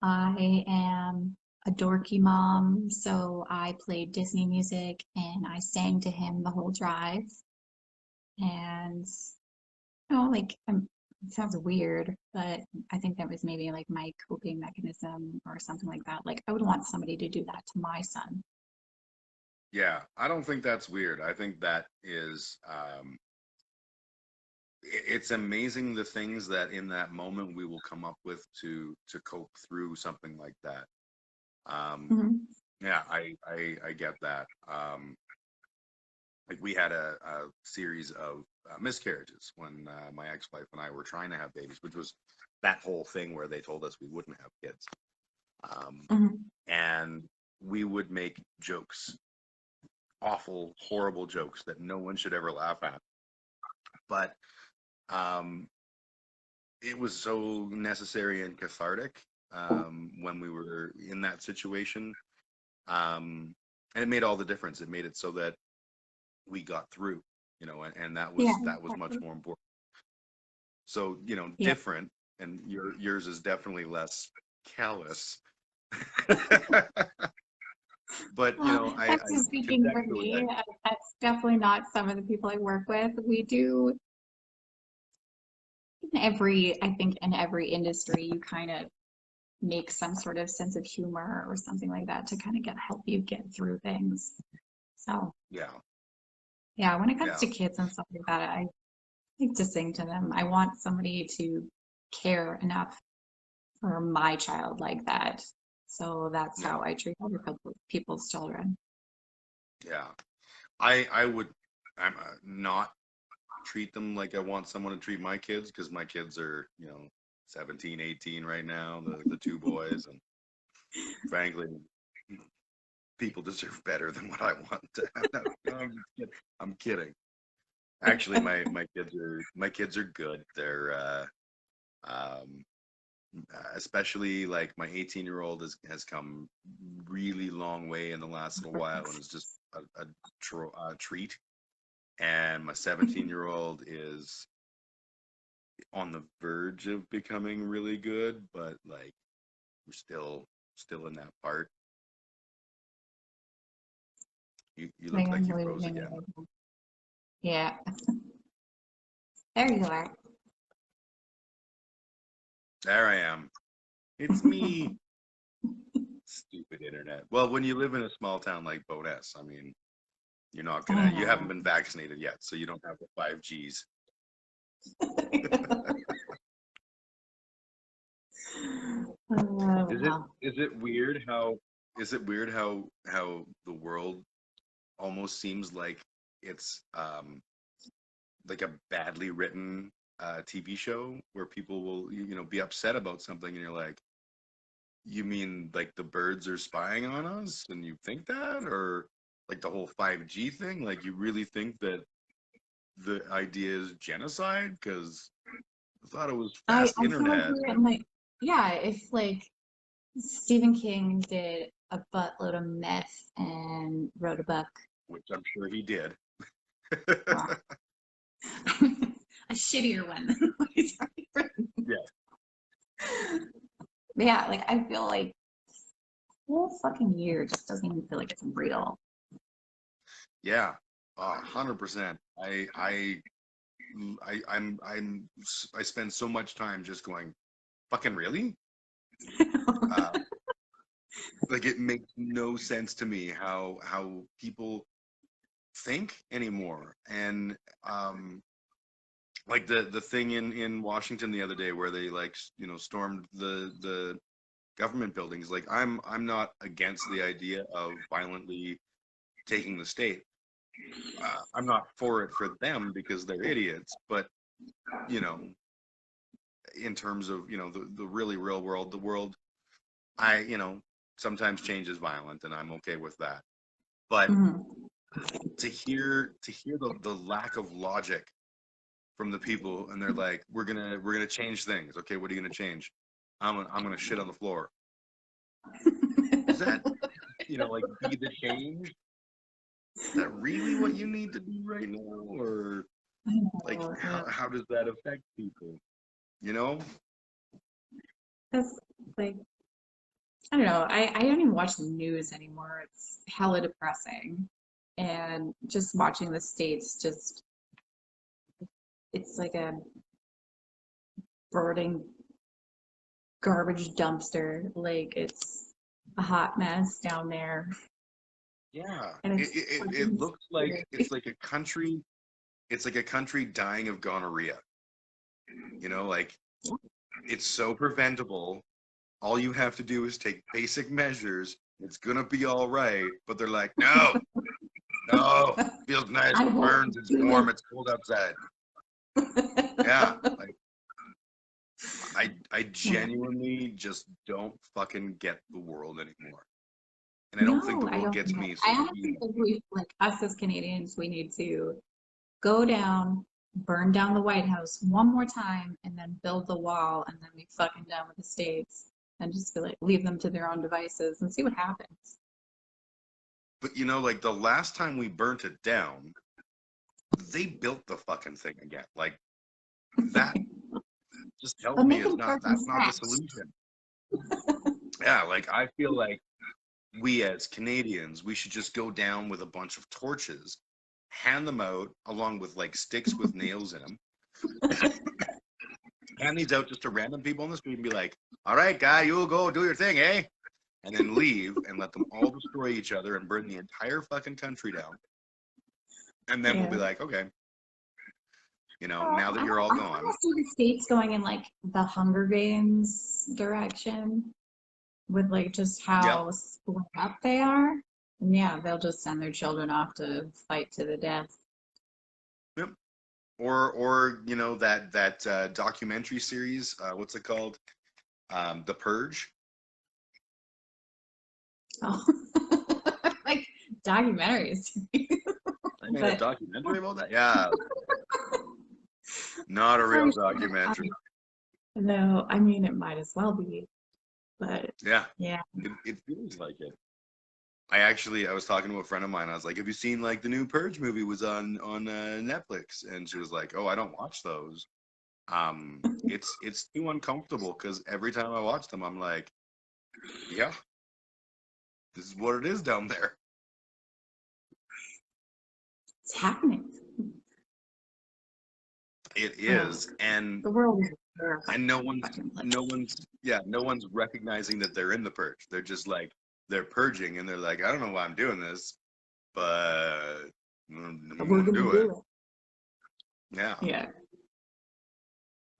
I am a dorky mom, so I played Disney music and I sang to him the whole drive. And like it sounds weird, but I think that was maybe like my coping mechanism or something like that. Like I would want somebody to do that to my son. Yeah, I don't think that's weird. I think that is it's amazing the things that in that moment we will come up with to cope through something like that. Um, Mhm. yeah, I get that. Like we had a series of miscarriages when my ex-wife and I were trying to have babies, which was that whole thing where they told us we wouldn't have kids. Um, Mhm. and we would make jokes, awful, horrible jokes that no one should ever laugh at. But um, it was so necessary and cathartic when we were in that situation. And it made all the difference. It made it so that we got through, and Yeah, that was much exactly. more important. So, Yeah. different, and yours is definitely less callous. But, That's I just speaking for contextually, me. That's definitely not some of the people I work with. We do I think in every industry, you kind of make some sort of sense of humor or something like that to kind of help you get through things. So yeah, yeah, when it comes yeah, to kids and stuff like that, I like to sing to them. I want somebody to care enough for my child like that. So that's yeah, how I treat other people's children. yeah. I would, not treat them like I want someone to treat my kids because my kids are, 17, 18 right now, the two boys, and frankly, people deserve better than what I want to have. No, I'm kidding. Actually, my kids are good. They're um, especially like my 18-year-old has come really long way in the last little while and is just a treat. And my 17-year-old is on the verge of becoming really good, but like we're still in that part. You I look like am you froze losing it. again. Yeah, there you are. There I am. It's me. Stupid internet. Well, when you live in a small town like Bowness, I mean, I you haven't know. been vaccinated yet, so you don't have the 5Gs. Oh, Is it wow. is it weird how how the world almost seems like it's like a badly written TV show where people will be upset about something and you're like, you mean like the birds are spying on us and you think that, or like the whole 5G thing, like you really think that the idea is genocide? Because I thought it was fast I feel like internet. we're in like, yeah, if like Stephen King did a buttload of meth and wrote a book, Which I'm sure he did. well, a shittier one than what he's already written. Yeah, Yeah, like I feel like the whole fucking year just doesn't even feel like it's real. yeah, 100%. I spend so much time just going, fucking really? Uh, like it makes no sense to me how people think anymore. And like the thing in Washington the other day where they like stormed the government buildings. Like I'm not against the idea of violently taking the state. I'm not for it for them because they're idiots. But you know, in terms of the really real world, the world, I sometimes change is violent, and I'm okay with that. But Mhm. to hear the lack of logic from the people, and they're like, we're gonna change things. Okay, what are you gonna change? I'm gonna shit on the floor. Is that like be the change? Is that really what you need to do right now, or I like know, yeah. how does that affect people? You know? That's like, I don't know. I don't even watch the news anymore. It's hella depressing. And just watching the states just, it's like a burning garbage dumpster. Like it's a hot mess down there. Yeah. And It, it's it it fucking looks like scary. it's like a country. It's like a country dying of gonorrhea. You know, like it's so preventable. All you have to do is take basic measures. It's gonna be all right. But they're like, no, no, feels nice, I it won't burns, it's do warm, it's cold outside. Yeah, it. like I Yeah. genuinely just don't fucking get the world anymore. And I don't think the No, I world don't gets know. me, I so honestly think we, like us as Canadians, we need to go down, burn down the White House one more time, and then build the wall, and then be fucking done with the states, and just be like, leave them to their own devices and see what happens. but you know, like the last time we burnt it down, they built the fucking thing again. Like that just tells But me make is them not start from that's not the scratch. solution. Yeah, like I feel like we as Canadians, we should just go down with a bunch of torches, hand them out along with like sticks with nails in them, hand these out just to random people on the street and be like, all right, guy, you'll go do your thing, eh? And then leave and let them all destroy each other and burn the entire fucking country down. And then we'll be Yeah. like, okay, Well, now that I you're all I kind gone, of see the states going in like the Hunger Games direction with like just yep, how split up they are. And yeah, they'll just send their children off to fight to the death. yep. Or that documentary series, what's it called? The Purge. Oh, like documentaries. I made a But documentary about that. Yeah, not a for real sure, documentary. no, I mean it might as well be, but Yeah, yeah. it feels like it. I was talking to a friend of mine. I was like, "Have you seen like the new Purge movie was on Netflix?" And she was like, "Oh, I don't watch those. It's too uncomfortable because every time I watch them, I'm like, yeah, this is what it is down there. It's happening. It Oh, is, and the world is a terrifying and fucking place. no one's recognizing that they're in the purge. They're just like they're purging, and they're like, I don't know why I'm doing this, but I'm But we're gonna gonna do it. do it. Yeah, Yeah.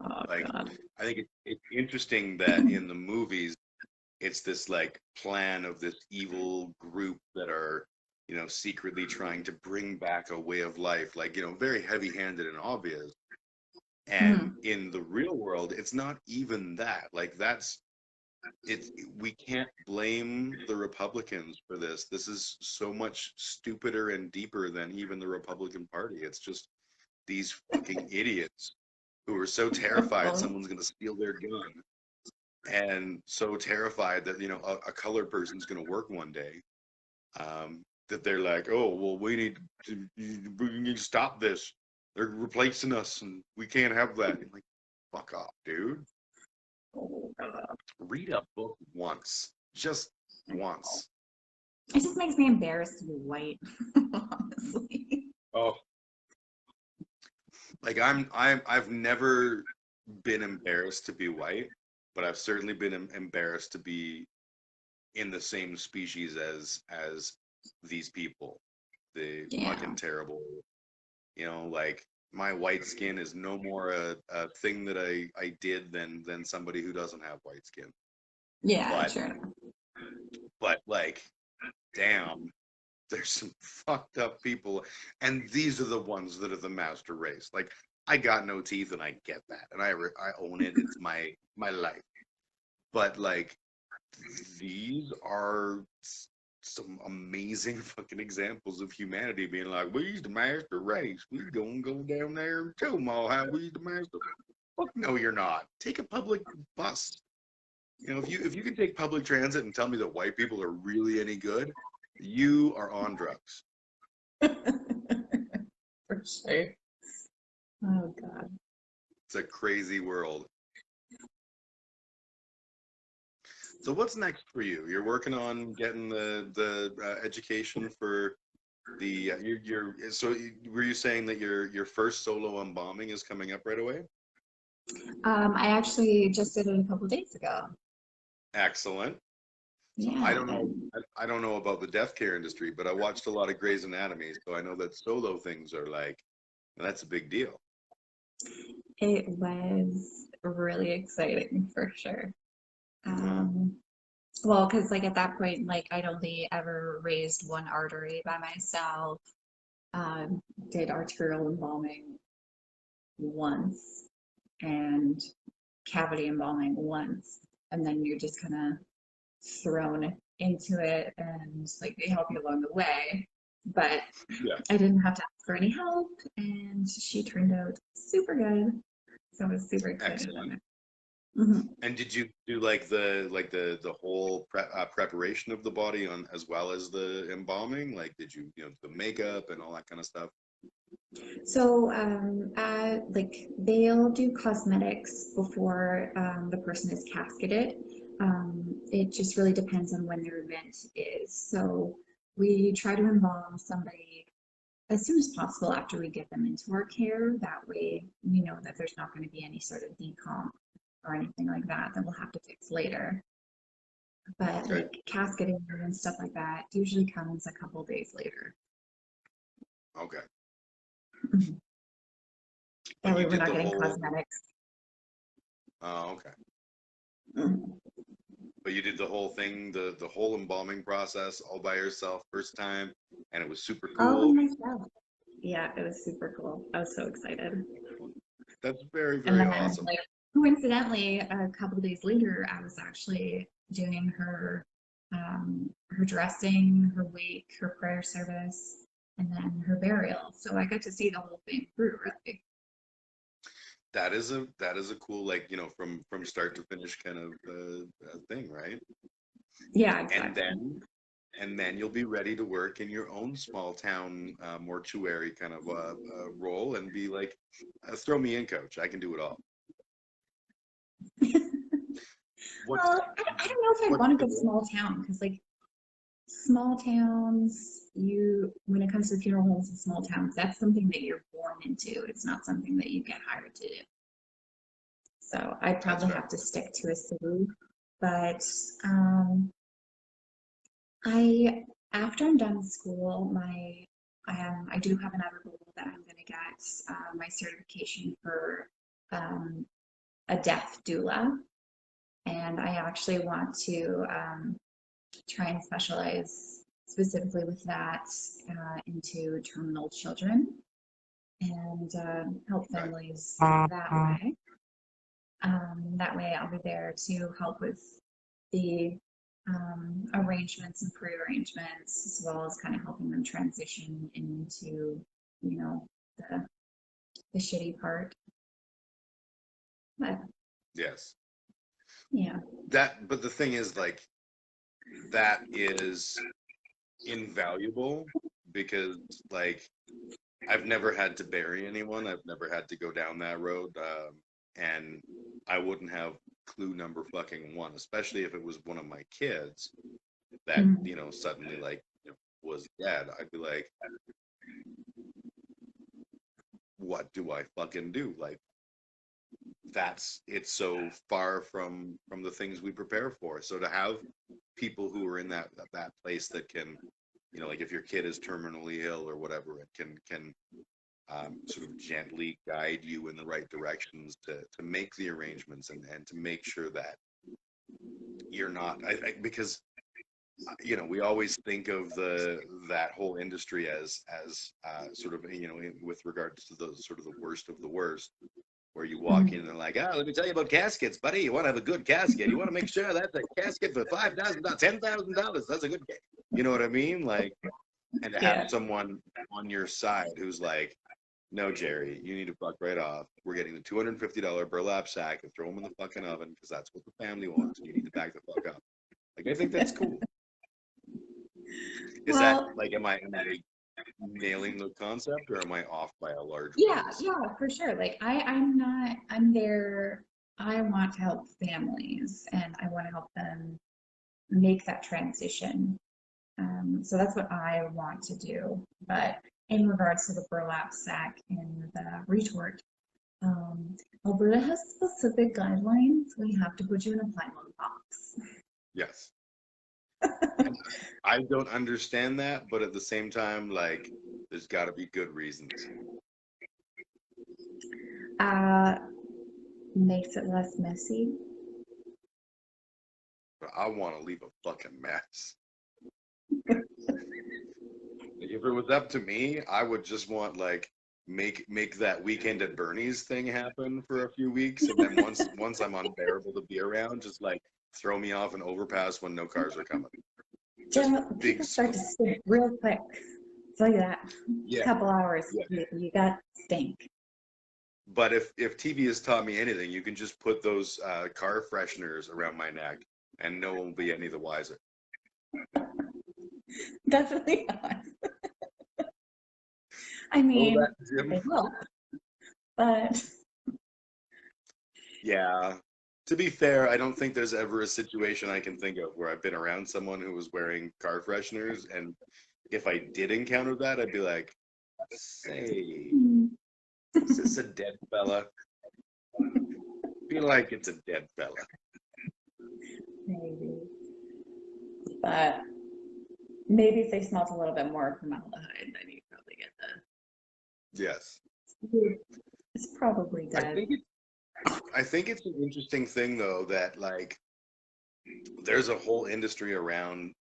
Oh like God. I think it's interesting that in the movies it's this like plan of this evil group that are secretly trying to bring back a way of life, like very heavy-handed and obvious. And Hmm. in the real world, it's not even that. Like that's it. We can't blame the Republicans for this. This is so much stupider and deeper than even the Republican Party. It's just these fucking idiots who are so terrified Oh, someone's going to steal their gun and so terrified that a colored person's going to work one day, that they're like, oh well, we need to stop this. They're replacing us, and we can't have that. I'm like, fuck off, dude. oh God. Read a book once, just once. It just makes me embarrassed to be white, honestly. Oh, like I've never been embarrassed to be white, but I've certainly been embarrassed to be in the same species as these people, the Yeah. fucking terrible. Like my white skin is no more a thing that I did than somebody who doesn't have white skin. Yeah, But sure enough. like, damn, there's some fucked up people, and these are the ones that are the master race. Like I got no teeth, and I get that, and I own it. It's my life. But like these are some amazing fucking examples of humanity being like, we's the master race. We gonna go down there and tell them all how we's the master. Fuck no, you're not. Take a public bus. If you can take public transit and tell me that white people are really any good, you are on drugs. For sure. Oh God. It's a crazy world. So what's next for you? You're working on getting the education for the were you saying that your first solo embalming is coming up right away? I actually just did it a couple days ago. Excellent. So I Yeah, don't know and I don't know about the death care industry, but I watched a lot of Grey's Anatomy, so I know that solo things are like that's a big deal. It was really exciting for sure. Mm-hmm. Um, well, because like at that point, like I'd only ever raised one artery by myself, um, did arterial embalming once and cavity embalming once, and then you're just kind of thrown into it and like they help you along the way. But Yeah. I didn't have to ask for any help, and she turned out super good. So I was super excited about Excellent. it. Mhm. And did you do like the whole preparation of the body on as well as the embalming? Like, did you the makeup and all that kind of stuff? So, like they'll do cosmetics before the person is casketed. It just really depends on when their event is. So we try to embalm somebody as soon as possible after we get them into our care. That way, we know that there's not going to be any sort of decomp or anything like that that we'll have to fix later. But Okay. like casketing and stuff like that usually comes a couple days later. Okay. That But way, you we're did not the getting whole. cosmetics. Oh, okay. Mhm. But you did the whole thing, the whole embalming process all by yourself first time, and it was super All by cool. myself. Yeah, it was super cool. I was so excited. That's very, And very then, awesome. like, coincidentally, a couple of days later, I was actually doing her dressing, her wake, her prayer service, and then her burial. So I got to see the whole thing through, really. That is a cool, like, from start to finish kind of thing, right? Yeah, And exactly. then you'll be ready to work in your own small town mortuary kind of role and be like, throw me in, coach. I can do it all. What's I don't know if I'd what's want to the go small town because, like, small towns, when it comes to funeral homes in small towns, that's something that you're born into. It's not something that you get hired to do. So I'd That's probably fair. have to stick to a city. But um, I, after I'm done with school, I do have another goal that I'm going to get my certification for um, a death doula, and I actually want to try and specialize specifically with that into terminal children and help Right. families that way. That way, I'll be there to help with the arrangements and pre-arrangements, as well as kind of helping them transition into, you know, the, the shitty part. But Yes. yeah. But the thing is, like, that is invaluable because, like, I've never had to bury anyone. I've never had to go down that road, and I wouldn't have clue number fucking one, especially if it was one of my kids that Mhm. suddenly, like, was dead. I'd be like, what do I fucking do? Like, it's so far from the things we prepare for. So to have people who are in that place that can, like, if your kid is terminally ill or whatever, it can sort of gently guide you in the right directions to make the arrangements and to make sure that you're not because we always think of that whole industry as sort of with regards to the sort of the worst of the worst, where you walk in Mhm. and like, let me tell you about caskets, buddy. You want to have a good casket. You want to make sure that's a casket for $5,000, $10,000. That's a good casket. You know what I mean? Like, and to have Yeah. someone on your side who's like, no, Jerry, you need to fuck right off. We're getting the $250 burlap sack and throw them in the fucking oven because that's what the family wants. And you need to back the fuck up. Like, I think that's cool. Is that Well, like, am I nailing the concept or am I off by a large yeah, ways? yeah, for sure. Like I'm not, I'm there. I want to help families and I want to help them make that transition. So that's what I want to do. But in regards to the burlap sack and the retort, um, Alberta has specific guidelines. We have to put you in a plywood box. Yes. And I don't understand that, but at the same time, like, there's got to be good reasons. makes it less messy. But I want to leave a fucking mess. If it was up to me, I would just want like make that weekend at Bernie's thing happen for a few weeks, and then once I'm unbearable to be around, just like throw me off an overpass when no cars are coming. Just People big. start to stink real quick. It's like that. Yeah. Couple hours, Yeah. you got stink. But if TV has taught me anything, you can just put those car fresheners around my neck, and no one will be any the wiser. Definitely not. I mean, they will, but yeah. To be fair, I don't think there's ever a situation I can think of where I've been around someone who was wearing car fresheners, and if I did encounter that, I'd be like, "Say, is this a dead fella?" Feel like it's a dead fella. maybe. But maybe if they smelt a little bit more of formaldehyde, then you'd probably get Yes. it's probably dead. I think it's an interesting thing though that like there's a whole industry around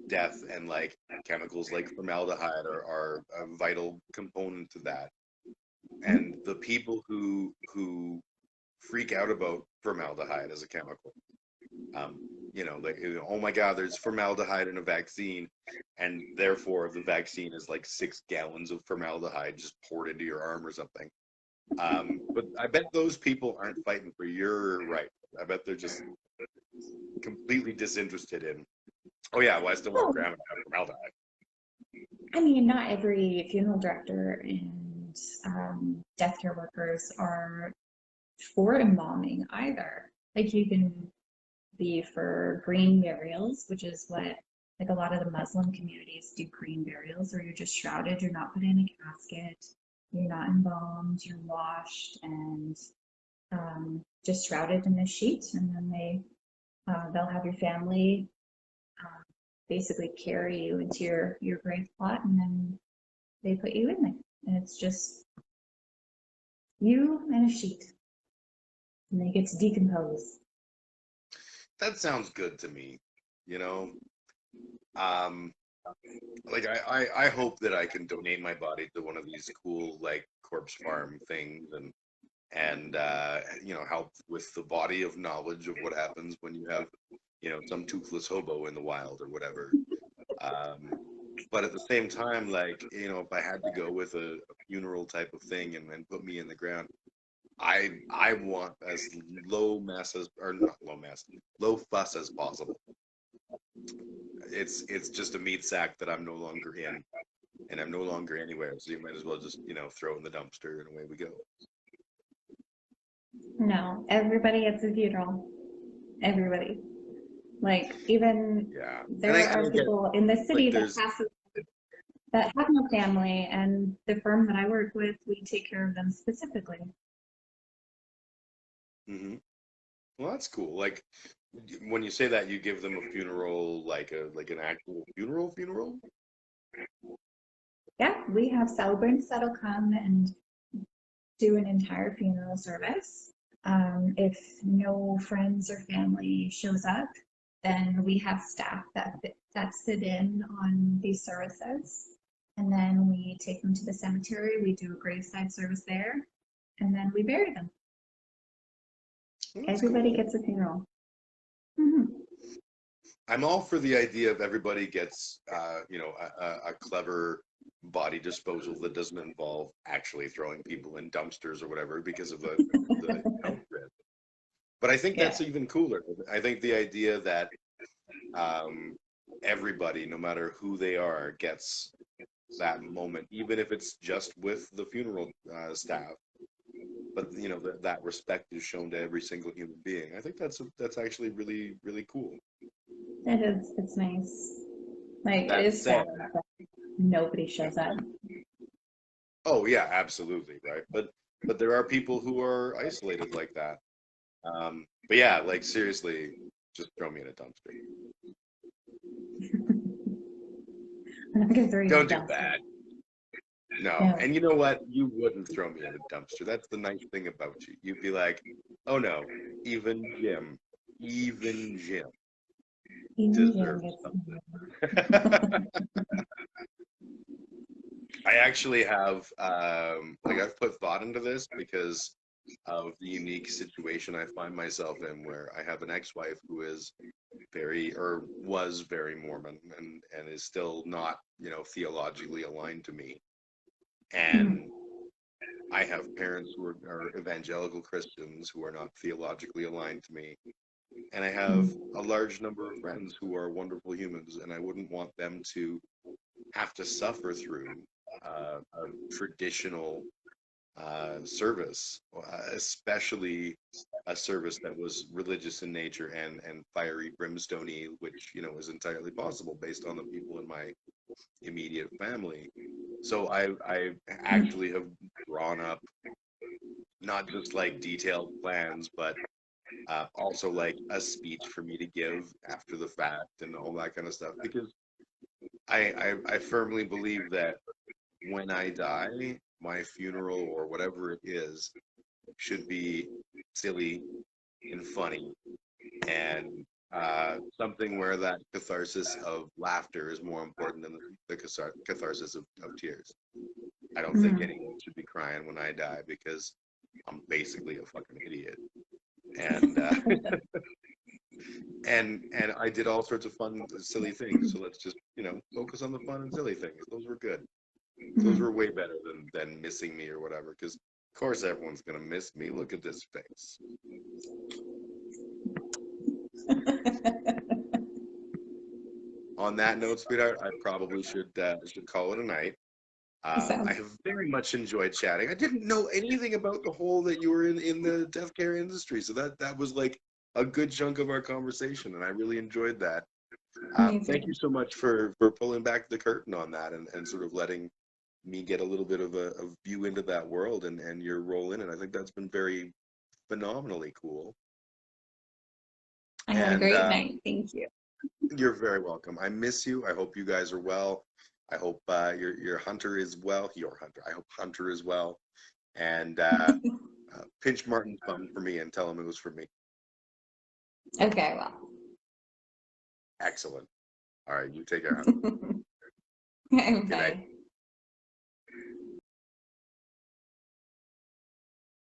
death, and like chemicals like formaldehyde are a vital component to that. And the people who freak out about formaldehyde as a chemical, like, oh my God, there's formaldehyde in a vaccine, and therefore the vaccine is like 6 gallons of formaldehyde just poured into your arm or something. But I bet those people aren't fighting for your right. I bet they're just completely disinterested in, oh yeah, well, I still want grandma to have formaldehyde. I mean, not every funeral director and death care workers are for embalming either. Like you can be for green burials, which is what like a lot of the Muslim communities do, green burials, where you're just shrouded, you're not put in a casket, you're not embalmed, you're washed and just shrouded in a sheet, and then they'll have your family basically carry you into your grave plot, and then they put you in there, and it's just you and a sheet, and they get to decompose. That sounds good to me, you know. Um, like I hope that I can donate my body to one of these cool like corpse farm things, and help with the body of knowledge of what happens when you have some toothless hobo in the wild or whatever. But at the same time, like, if I had to go with a funeral type of thing and put me in the ground, I want as low mass as, or not low mass, low fuss as possible. It's just a meat sack that I'm no longer in, and I'm no longer anywhere. So you might as well just throw it in the dumpster, and away we go. No, everybody gets a funeral. Everybody. Like even there are people in the city that have no family, and the firm that I work with, we take care of them specifically. Mm-hmm. Well, that's cool. Like when you say that, you give them a funeral, like an actual funeral. Yeah, we have celebrants that'll come and do an entire funeral service. If no friends or family shows up, then we have staff that sit in on these services. And then we take them to the cemetery, we do a graveside service there, and then we bury them. Everybody cool. gets a funeral. Mm-hmm. I'm all for the idea of everybody gets, a clever body disposal that doesn't involve actually throwing people in dumpsters or whatever because of the risk. But I think that's even cooler. I think the idea that everybody, no matter who they are, gets that moment, even if it's just with the funeral staff. But that respect is shown to every single human being. I think that's actually really, really cool. It is. It's nice. Like it is sad that nobody shows up. Oh yeah, absolutely, right. But there are people who are isolated like that. But yeah, like seriously, just throw me in a dumpster. I'm not gonna throw you Don't in a do dumpster. bad. No, No. and you know what? You wouldn't throw me in a dumpster. That's the nice thing about you. You'd be like, oh no, even Jim, even Jim Even Jim deserves gets. something. I actually have, like, I've put thought into this because of the unique situation I find myself in, where I have an ex-wife who is very, or was very Mormon, and is still not, theologically aligned to me. Mhm. And I have parents who are evangelical Christians who are not theologically aligned to me. And I have Mhm. a large number of friends who are wonderful humans, and I wouldn't want them to have to suffer through a traditional service, especially a service that was religious in nature and fiery, brimstony, which is entirely possible based on the people in my immediate family. So I actually have drawn up not just like detailed plans, but also like a speech for me to give after the fact and all that kind of stuff. Because I firmly believe that when I die, my funeral or whatever it is should be silly and funny, and something where that catharsis of laughter is more important than the catharsis of tears. I don't think Mhm. anyone should be crying when I die because I'm basically a fucking idiot. And and I did all sorts of fun, silly things. So let's just focus on the fun and silly things. Those were good. Those Mhm. were way better than missing me or whatever. Because of course everyone's gonna miss me. Look at this face. On that note, sweetheart, I probably should call it a night. I Sounds. have very much enjoyed chatting. I didn't know anything about the whole that you were in the death care industry, so that was like a good chunk of our conversation, and I really enjoyed that. Thank you Amazing. so much for pulling back the curtain on that and sort of letting me get a little bit of a view into that world and your role in it. I think that's been very phenomenally cool. I had a And great night. Thank you. you're very welcome. I miss you. I hope you guys are well. I hope your hunter is well. Your hunter. I hope Hunter is well. And pinch Martin's bum for me and tell him it was for me. Okay, well. Excellent. All right. You take care, honey. Good night. Bye.